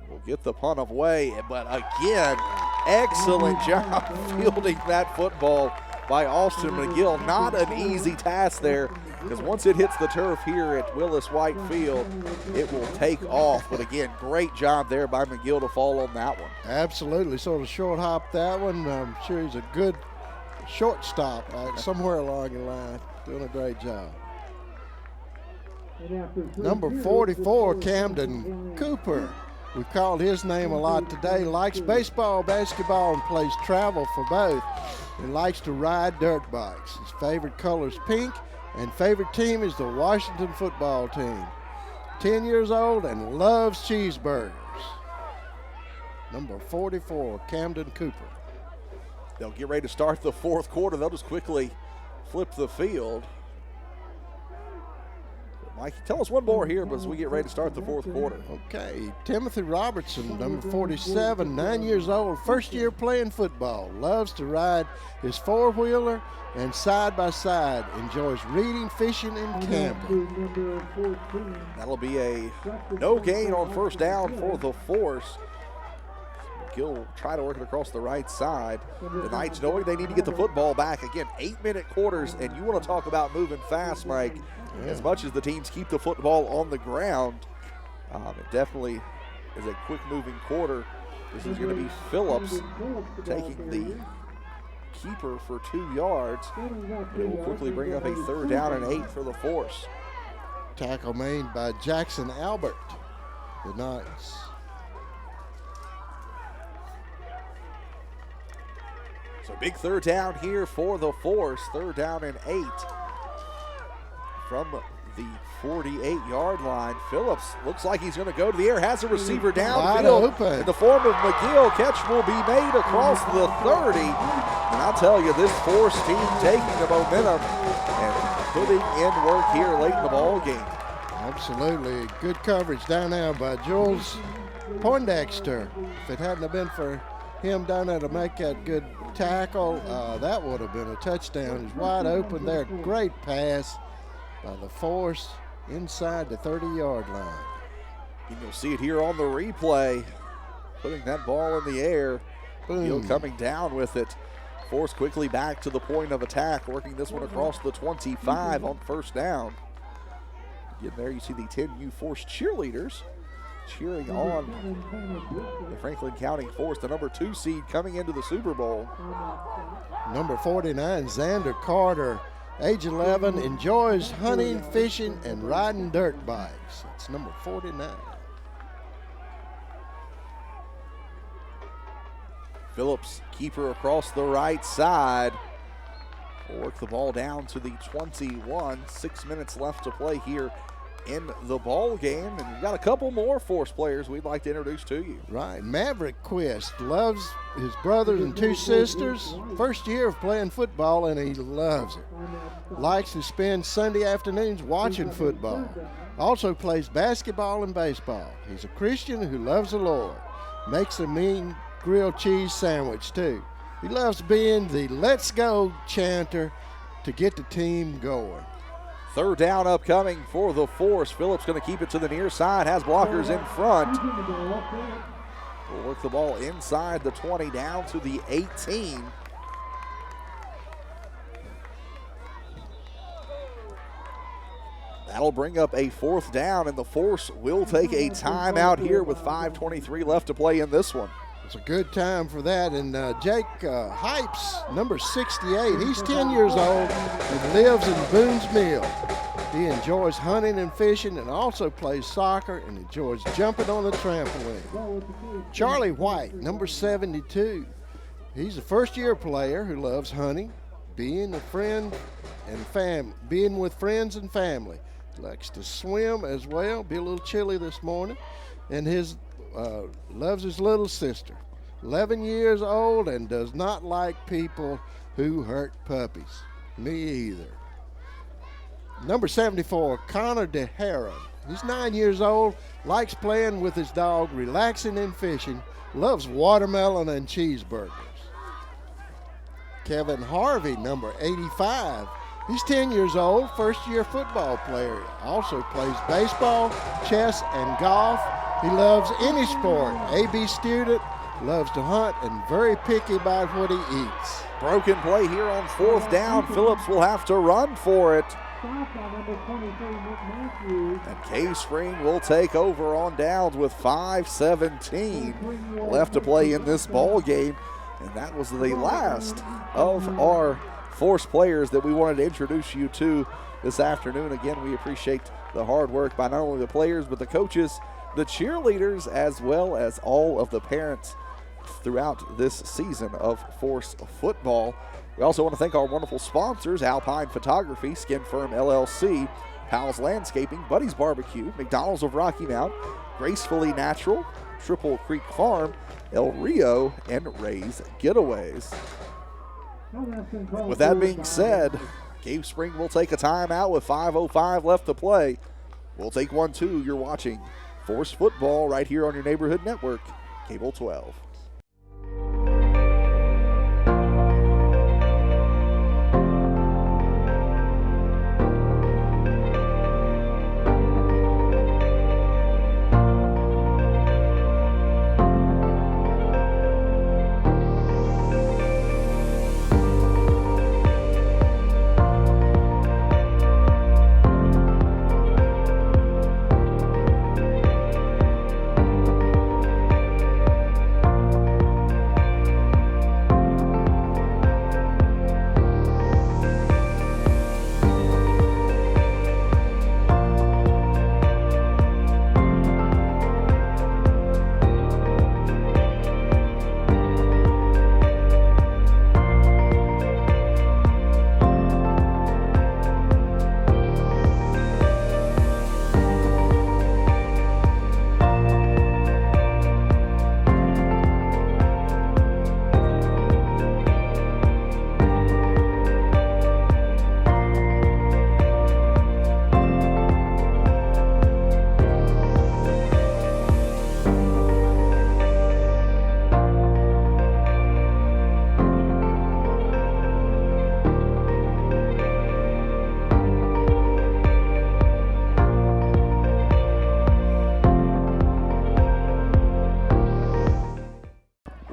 We'll get the punt away, but again, excellent job fielding that football by Austin McGill. Not an easy task there, because once it hits the turf here at Willis White Field, it will take off. But again, great job there by McGill to fall on that one. Absolutely, sort of short hop that one. I'm sure he's a good shortstop somewhere along the line. Doing a great job. Number 44, Camden Cooper. We've called his name a lot today. Likes baseball, basketball, and plays travel for both. He likes to ride dirt bikes. His favorite color is pink, and favorite team is the Washington football team. 10 years old and loves cheeseburgers. Number 44, Camden Cooper. They'll get ready to start the fourth quarter. They'll just quickly flip the field. Mike, tell us one more here as we get ready to start the fourth quarter. Okay, Timothy Robertson, number 47, 9 years old, first year playing football. Loves to ride his four-wheeler and side-by-side. Enjoys reading, fishing, and camping. That'll be a no gain on first down for the Force. McGill will try to work it across the right side. The Knights knowing they need to get the football back. Again, 8-minute quarters, and you want to talk about moving fast, Mike. Yeah. As much as the teams keep the football on the ground, it definitely is a quick-moving quarter. This is going to be Phillips taking the keeper for 2 yards. It will quickly bring up a 3rd down and 8 for the Force. Tackle made by Jackson Albert, the Knights. So big 3rd down here for the Force. 3rd down and 8 from the 48-yard line. Phillips looks like he's going to go to the air, has a receiver downfield in the form of McGill. Catch will be made across the 30. And I'll tell you, this Force team taking the momentum and putting in work here late in the ball game. Absolutely. Good coverage down there by Jules Poindexter. If it hadn't have been for him down there to make that good tackle, that would have been a touchdown. He's wide open there. Great pass by the Force inside the 30-yard line. And you'll see it here on the replay. Putting that ball in the air. Hill coming down with it. Force quickly back to the point of attack, working this one across the 25 on 1st down. Again, there you see the 10U Force cheerleaders cheering on the Franklin County Force, the number 2 seed coming into the Super Bowl. Number 49, Xander Carter, age 11, enjoys hunting, fishing, and riding dirt bikes. That's number 49. Phillips, keeper across the right side. Will work the ball down to the 21. 6 minutes left to play here in the ball game. And we've got a couple more Force players we'd like to introduce to you. Right, Maverick Quist loves his brothers and 2 sisters. First year of playing football, and he loves it. Likes to spend Sunday afternoons watching football. Also plays basketball and baseball. He's a Christian who loves the Lord. Makes a mean grilled cheese sandwich too. He loves being the let's go chanter to get the team going. 3rd down upcoming for the Force. Phillips going to keep it to the near side, has blockers in front. Will work the ball inside the 20 down to the 18. That'll bring up a 4th down, and the Force will take a timeout here with 5:23 left to play in this one. It's a good time for that. And Jake Hypes, number 68, he's 10 years old and lives in Boone's Mill. He enjoys hunting and fishing and also plays soccer and enjoys jumping on the trampoline. Charlie White, number 72, he's a first-year player who loves hunting, being with friends and family. He likes to swim as well, be a little chilly this morning, and loves his little sister. 11 years old and does not like people who hurt puppies. Me either. Number 74, Connor DeHara. He's 9 years old, likes playing with his dog, relaxing and fishing, loves watermelon and cheeseburgers. Kevin Harvey, number 85. He's 10 years old, first-year football player. Also plays baseball, chess, and golf. He loves any sport. AB student, loves to hunt, and very picky about what he eats. Broken play here on 4th down. Phillips will have to run for it. And K-Spring will take over on downs with 5:17 left to play in this ball game. And that was the last of our Force players that we wanted to introduce you to this afternoon. Again, we appreciate the hard work by not only the players, but the coaches, the cheerleaders, as well as all of the parents throughout this season of Force football. We also want to thank our wonderful sponsors, Alpine Photography, Skin Firm LLC, Powell's Landscaping, Buddy's Barbecue, McDonald's of Rocky Mount, Gracefully Natural, Triple Creek Farm, El Rio, and Ray's Getaways. With that being said, Cave Spring will take a timeout with 5:05 left to play. We'll take one too. You're watching Force football right here on your neighborhood network, Cable 12.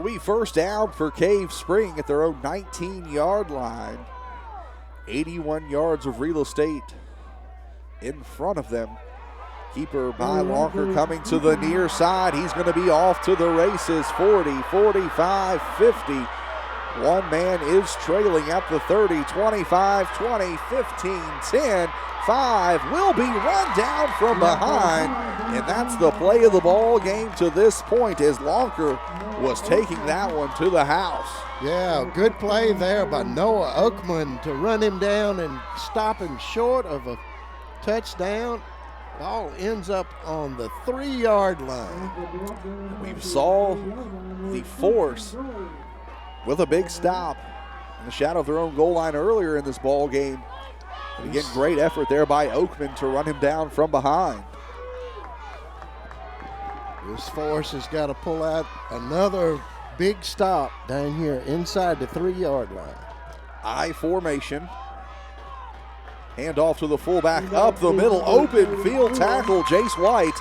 It'll be first down for Cave Spring at their own 19-yard line. 81 yards of real estate in front of them. Keeper by Lonker coming to the near side. He's going to be off to the races. 40, 45, 50. One man is trailing at the 30, 25, 20, 15, 10, 5. Will be run down from behind. And that's the play of the ball game to this point as Lonker was taking that one to the house. Yeah, good play there by Noah Oakman to run him down and stop him short of a touchdown. Ball ends up on the 3-yard line. We saw the force with a big stop in the shadow of their own goal line earlier in this ball game. And again, great effort there by Oakman to run him down from behind. This force has got to pull out another big stop down here inside the 3-yard line. I formation. Hand off to the fullback up the middle. Open field tackle. Jace White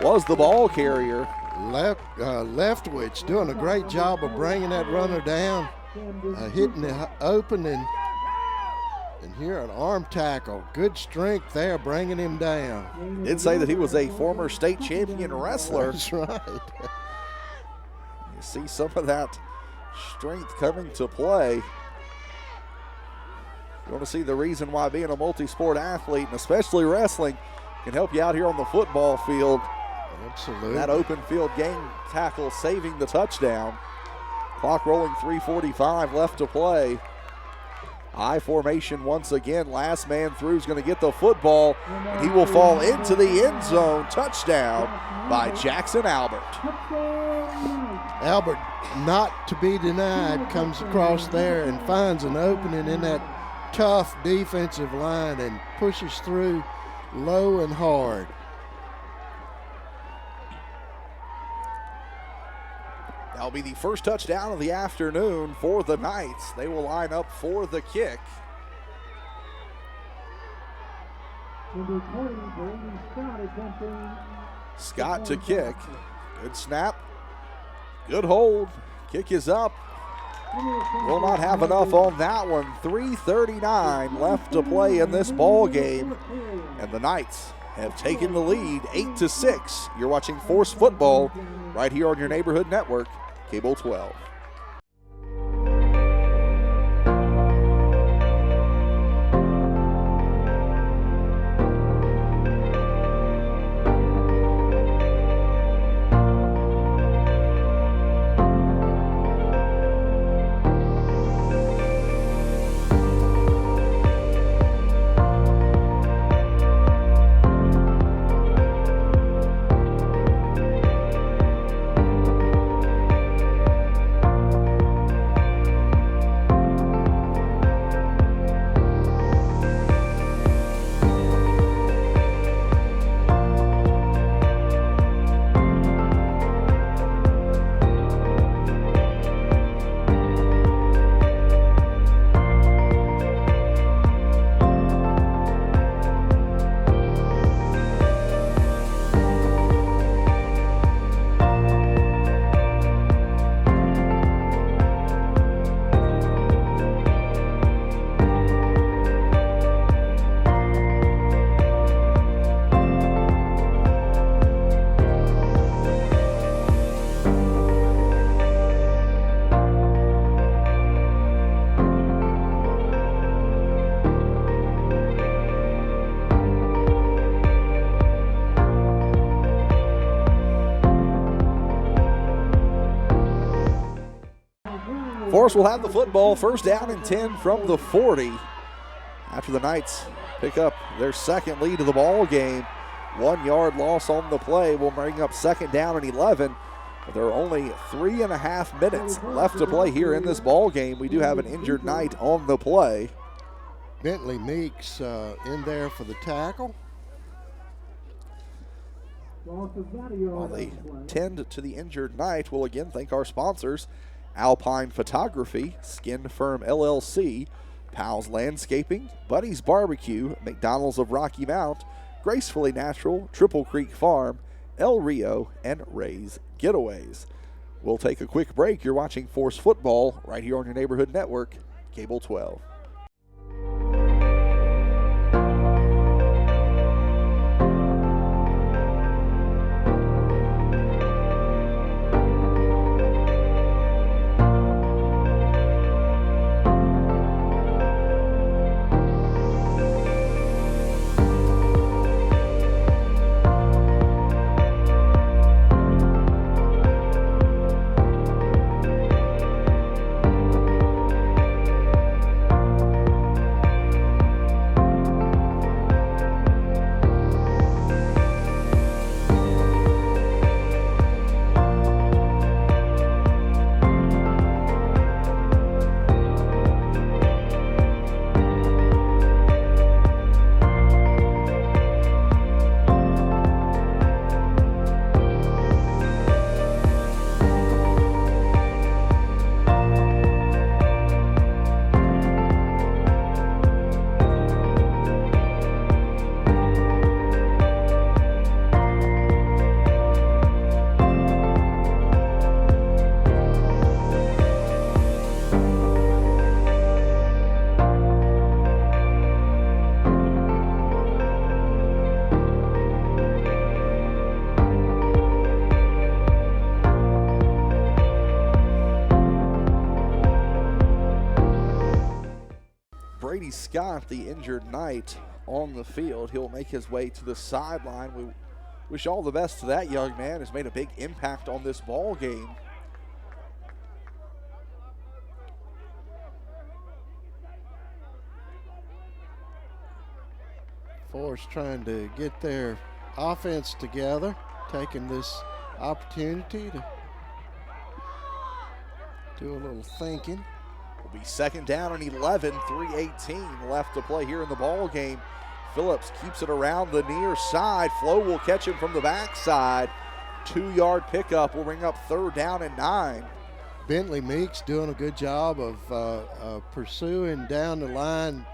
was the ball carrier. Leftwich doing a great job of bringing that runner down, hitting it open, and here an arm tackle. Good strength there, bringing him down. Did say that he was a former state champion wrestler. That's right. You see some of that strength coming to play. You want to see the reason why being a multi-sport athlete, and especially wrestling, can help you out here on the football field. Absolutely. That open field game tackle saving the touchdown. Clock rolling, 3:45 left to play. I formation once again. Last man through is going to get the football, and he will fall into the end zone. Touchdown by Jackson Albert. Albert, not to be denied, comes across there and finds an opening in that tough defensive line and pushes through low and hard. That'll be the first touchdown of the afternoon for the Knights. They will line up for the kick. Scott to kick. Good snap. Good hold. Kick is up. Will not have enough on that one. 3:39 left to play in this ball game. And the Knights have taken the lead 8-6. You're watching Force Football right here on your neighborhood network, Cable 12. Force will have the football, first down and 10 from the 40. After the Knights pick up their second lead of the ball game. 1 yard loss on the play will bring up second down and 11. But there are only 3.5 minutes left to play here in this ball game. We do have an injured Knight on the play. Bentley Meeks in there for the tackle. While they tend to the injured Knight, we'll again thank our sponsors: Alpine Photography, Skin Firm LLC, Powell's Landscaping, Buddy's Barbecue, McDonald's of Rocky Mount, Gracefully Natural, Triple Creek Farm, El Rio, and Ray's Getaways. We'll take a quick break. You're watching Force Football right here on your neighborhood network, Cable 12. Scott, the injured Knight, on the field. He'll make his way to the sideline. We wish all the best to that young man. Has made a big impact on this ball game. Force trying to get their offense together, taking this opportunity to do a little thinking. Will be second down and 11, 3:18 left to play here in the ball game. Phillips keeps it around the near side. Flo will catch him from the backside. 2-yard pickup will bring up third down and 9. Bentley Meeks doing a good job of pursuing down the line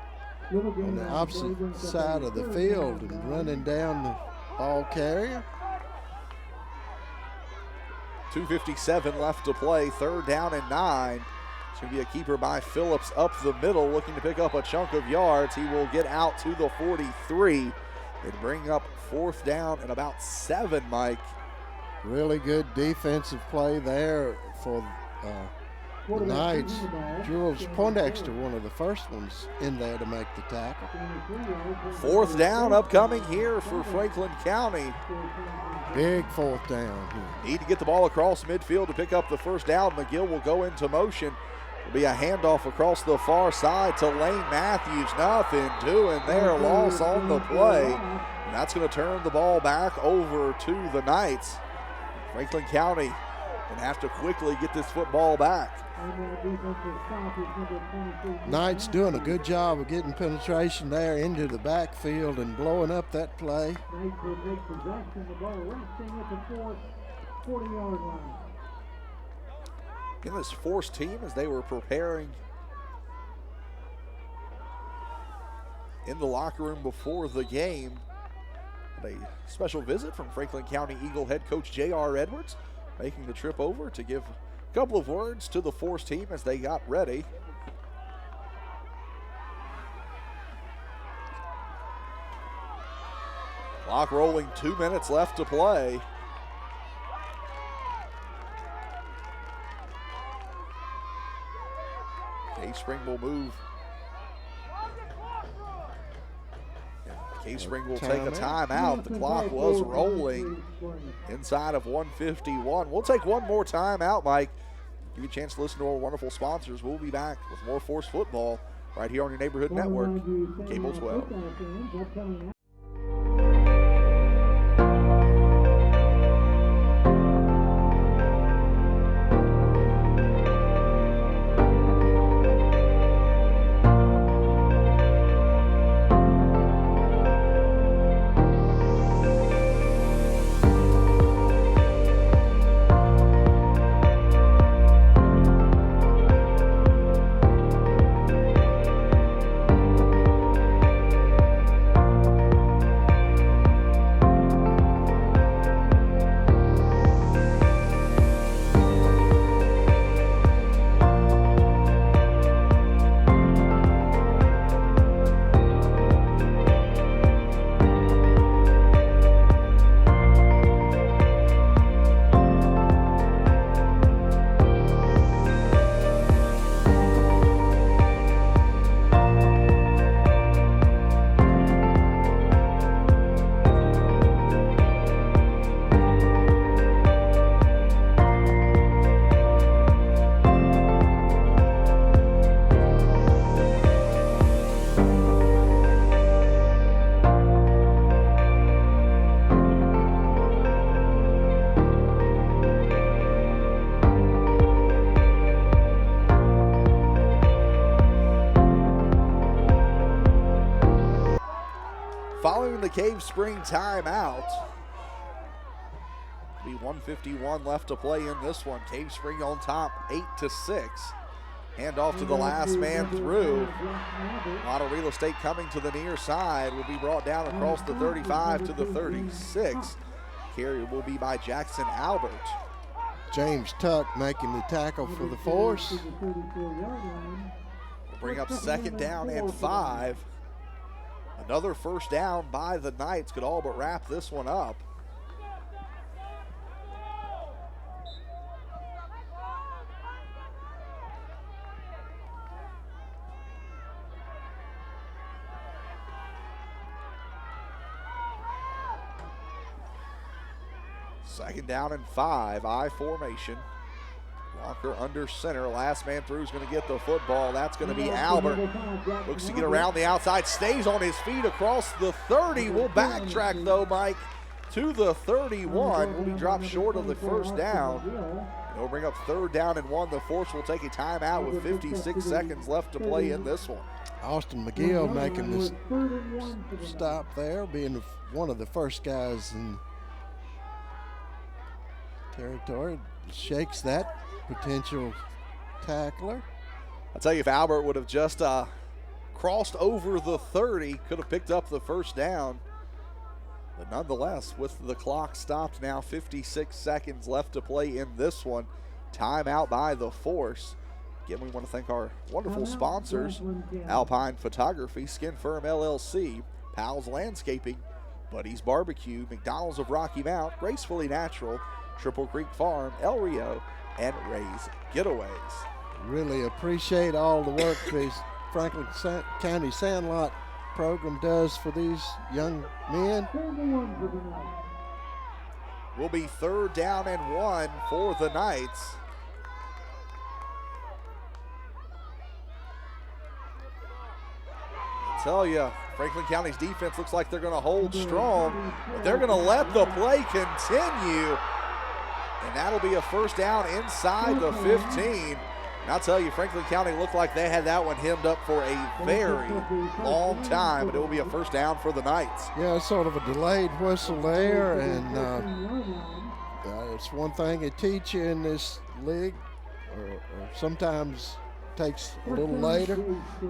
on the opposite side of the field and running down the ball carrier. 2:57 left to play, third down and 9. It's going to be a keeper by Phillips up the middle, looking to pick up a chunk of yards. He will get out to the 43 and bring up fourth down and about 7, Mike. Really good defensive play there for the Knights. Jules Poindexter, one of the first ones in there to make the tackle. Fourth down upcoming here for Franklin County. Big fourth down here. Need to get the ball across midfield to pick up the first down. McGill will go into motion. Will be a handoff across the far side to Lane Matthews. Nothing doing there. Loss on the play. And that's going to turn the ball back over to the Knights. Franklin County going to have to quickly get this football back. Knights doing a good job of getting penetration there into the backfield and blowing up that play. Knights will take possession. The ball resting at the 40-yard line. In this Force team, as they were preparing in the locker room before the game, a special visit from Franklin County Eagle head coach J.R. Edwards, making the trip over to give a couple of words to the Force team as they got ready. Clock rolling, 2 minutes left to play. K-Spring will move. K-Spring will take a timeout. The clock was rolling inside of 1:51. We'll take one more timeout, Mike. Give you a chance to listen to our wonderful sponsors. We'll be back with more Force Football right here on your neighborhood network, Cable 12. the Cave Spring timeout. Be 1:51 left to play in this one. Cave Spring on top, 8-6. Hand off to the last man through. A lot of real estate coming to the near side. Will be brought down across the 35 to the 36. Carry will be by Jackson Albert. James Tuck making the tackle for the force. We'll bring up 2nd down and 5. Another first down by the Knights could all but wrap this one up. Second down and 5, I formation. Walker under center, last man through is going to get the football. That's going to be Albert. Looks to get around the outside, stays on his feet across the 30. We'll backtrack though, Mike, to the 31. Will be dropped short of the first down. And we'll bring up 3rd down and 1. The Force will take a timeout with 56 seconds left to play in this one. Austin McGill making this stop there, being one of the first guys in territory, shakes that potential tackler. I'll tell you, if Albert would have just crossed over the 30, could have picked up the first down. But nonetheless, with the clock stopped now, 56 seconds left to play in this one. Timeout by the Force. Again, we want to thank our wonderful sponsors, Alpine Photography, Skin Firm LLC, Powell's Landscaping, Buddy's Barbecue, McDonald's of Rocky Mount, Gracefully Natural, Triple Creek Farm, El Rio, and Ray's Getaways. Really appreciate all the work the Franklin County Sandlot program does for these young men. Will be 3rd down and 1 for the Knights. I tell you, Franklin County's defense looks like they're going to hold strong, but they're going to let the play continue. And that'll be a first down inside the 15. And I'll tell you, Franklin County looked like they had that one hemmed up for a very long time, but it will be a first down for the Knights. Yeah, sort of a delayed whistle there, and it's one thing they teach you in this league, or sometimes takes a little later,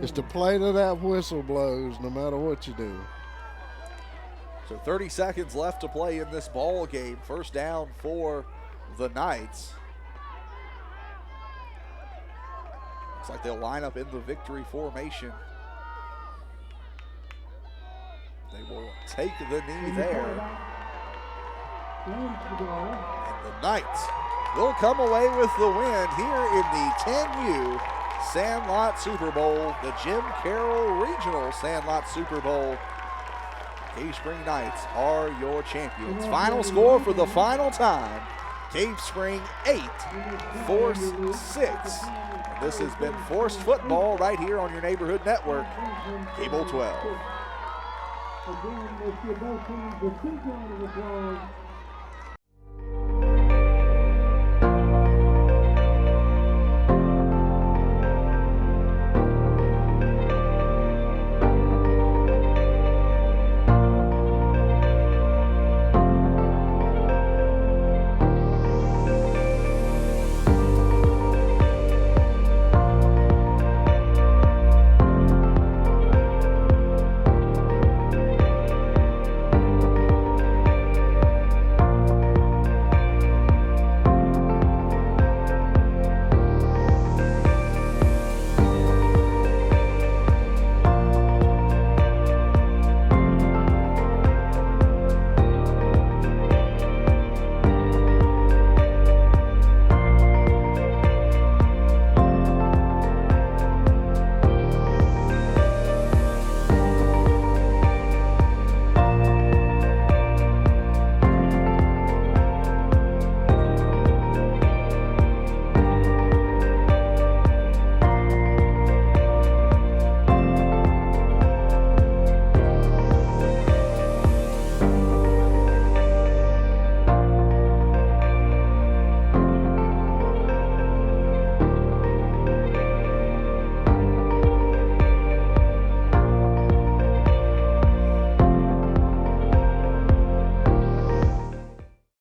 is to play to that whistle blows no matter what you do. So 30 seconds left to play in this ball game. First down for the Knights. Looks like they'll line up in the victory formation. They will take the knee there. And the Knights will come away with the win here in the 10U Sandlot Super Bowl, the Jim Carroll Regional Sandlot Super Bowl. Cave Spring Knights are your champions. Final score for the final time. Cave Spring 8, Force 6. And this has been Forced Football right here on your neighborhood network, Cable 12. Again, let's give both teams a 2 round of applause.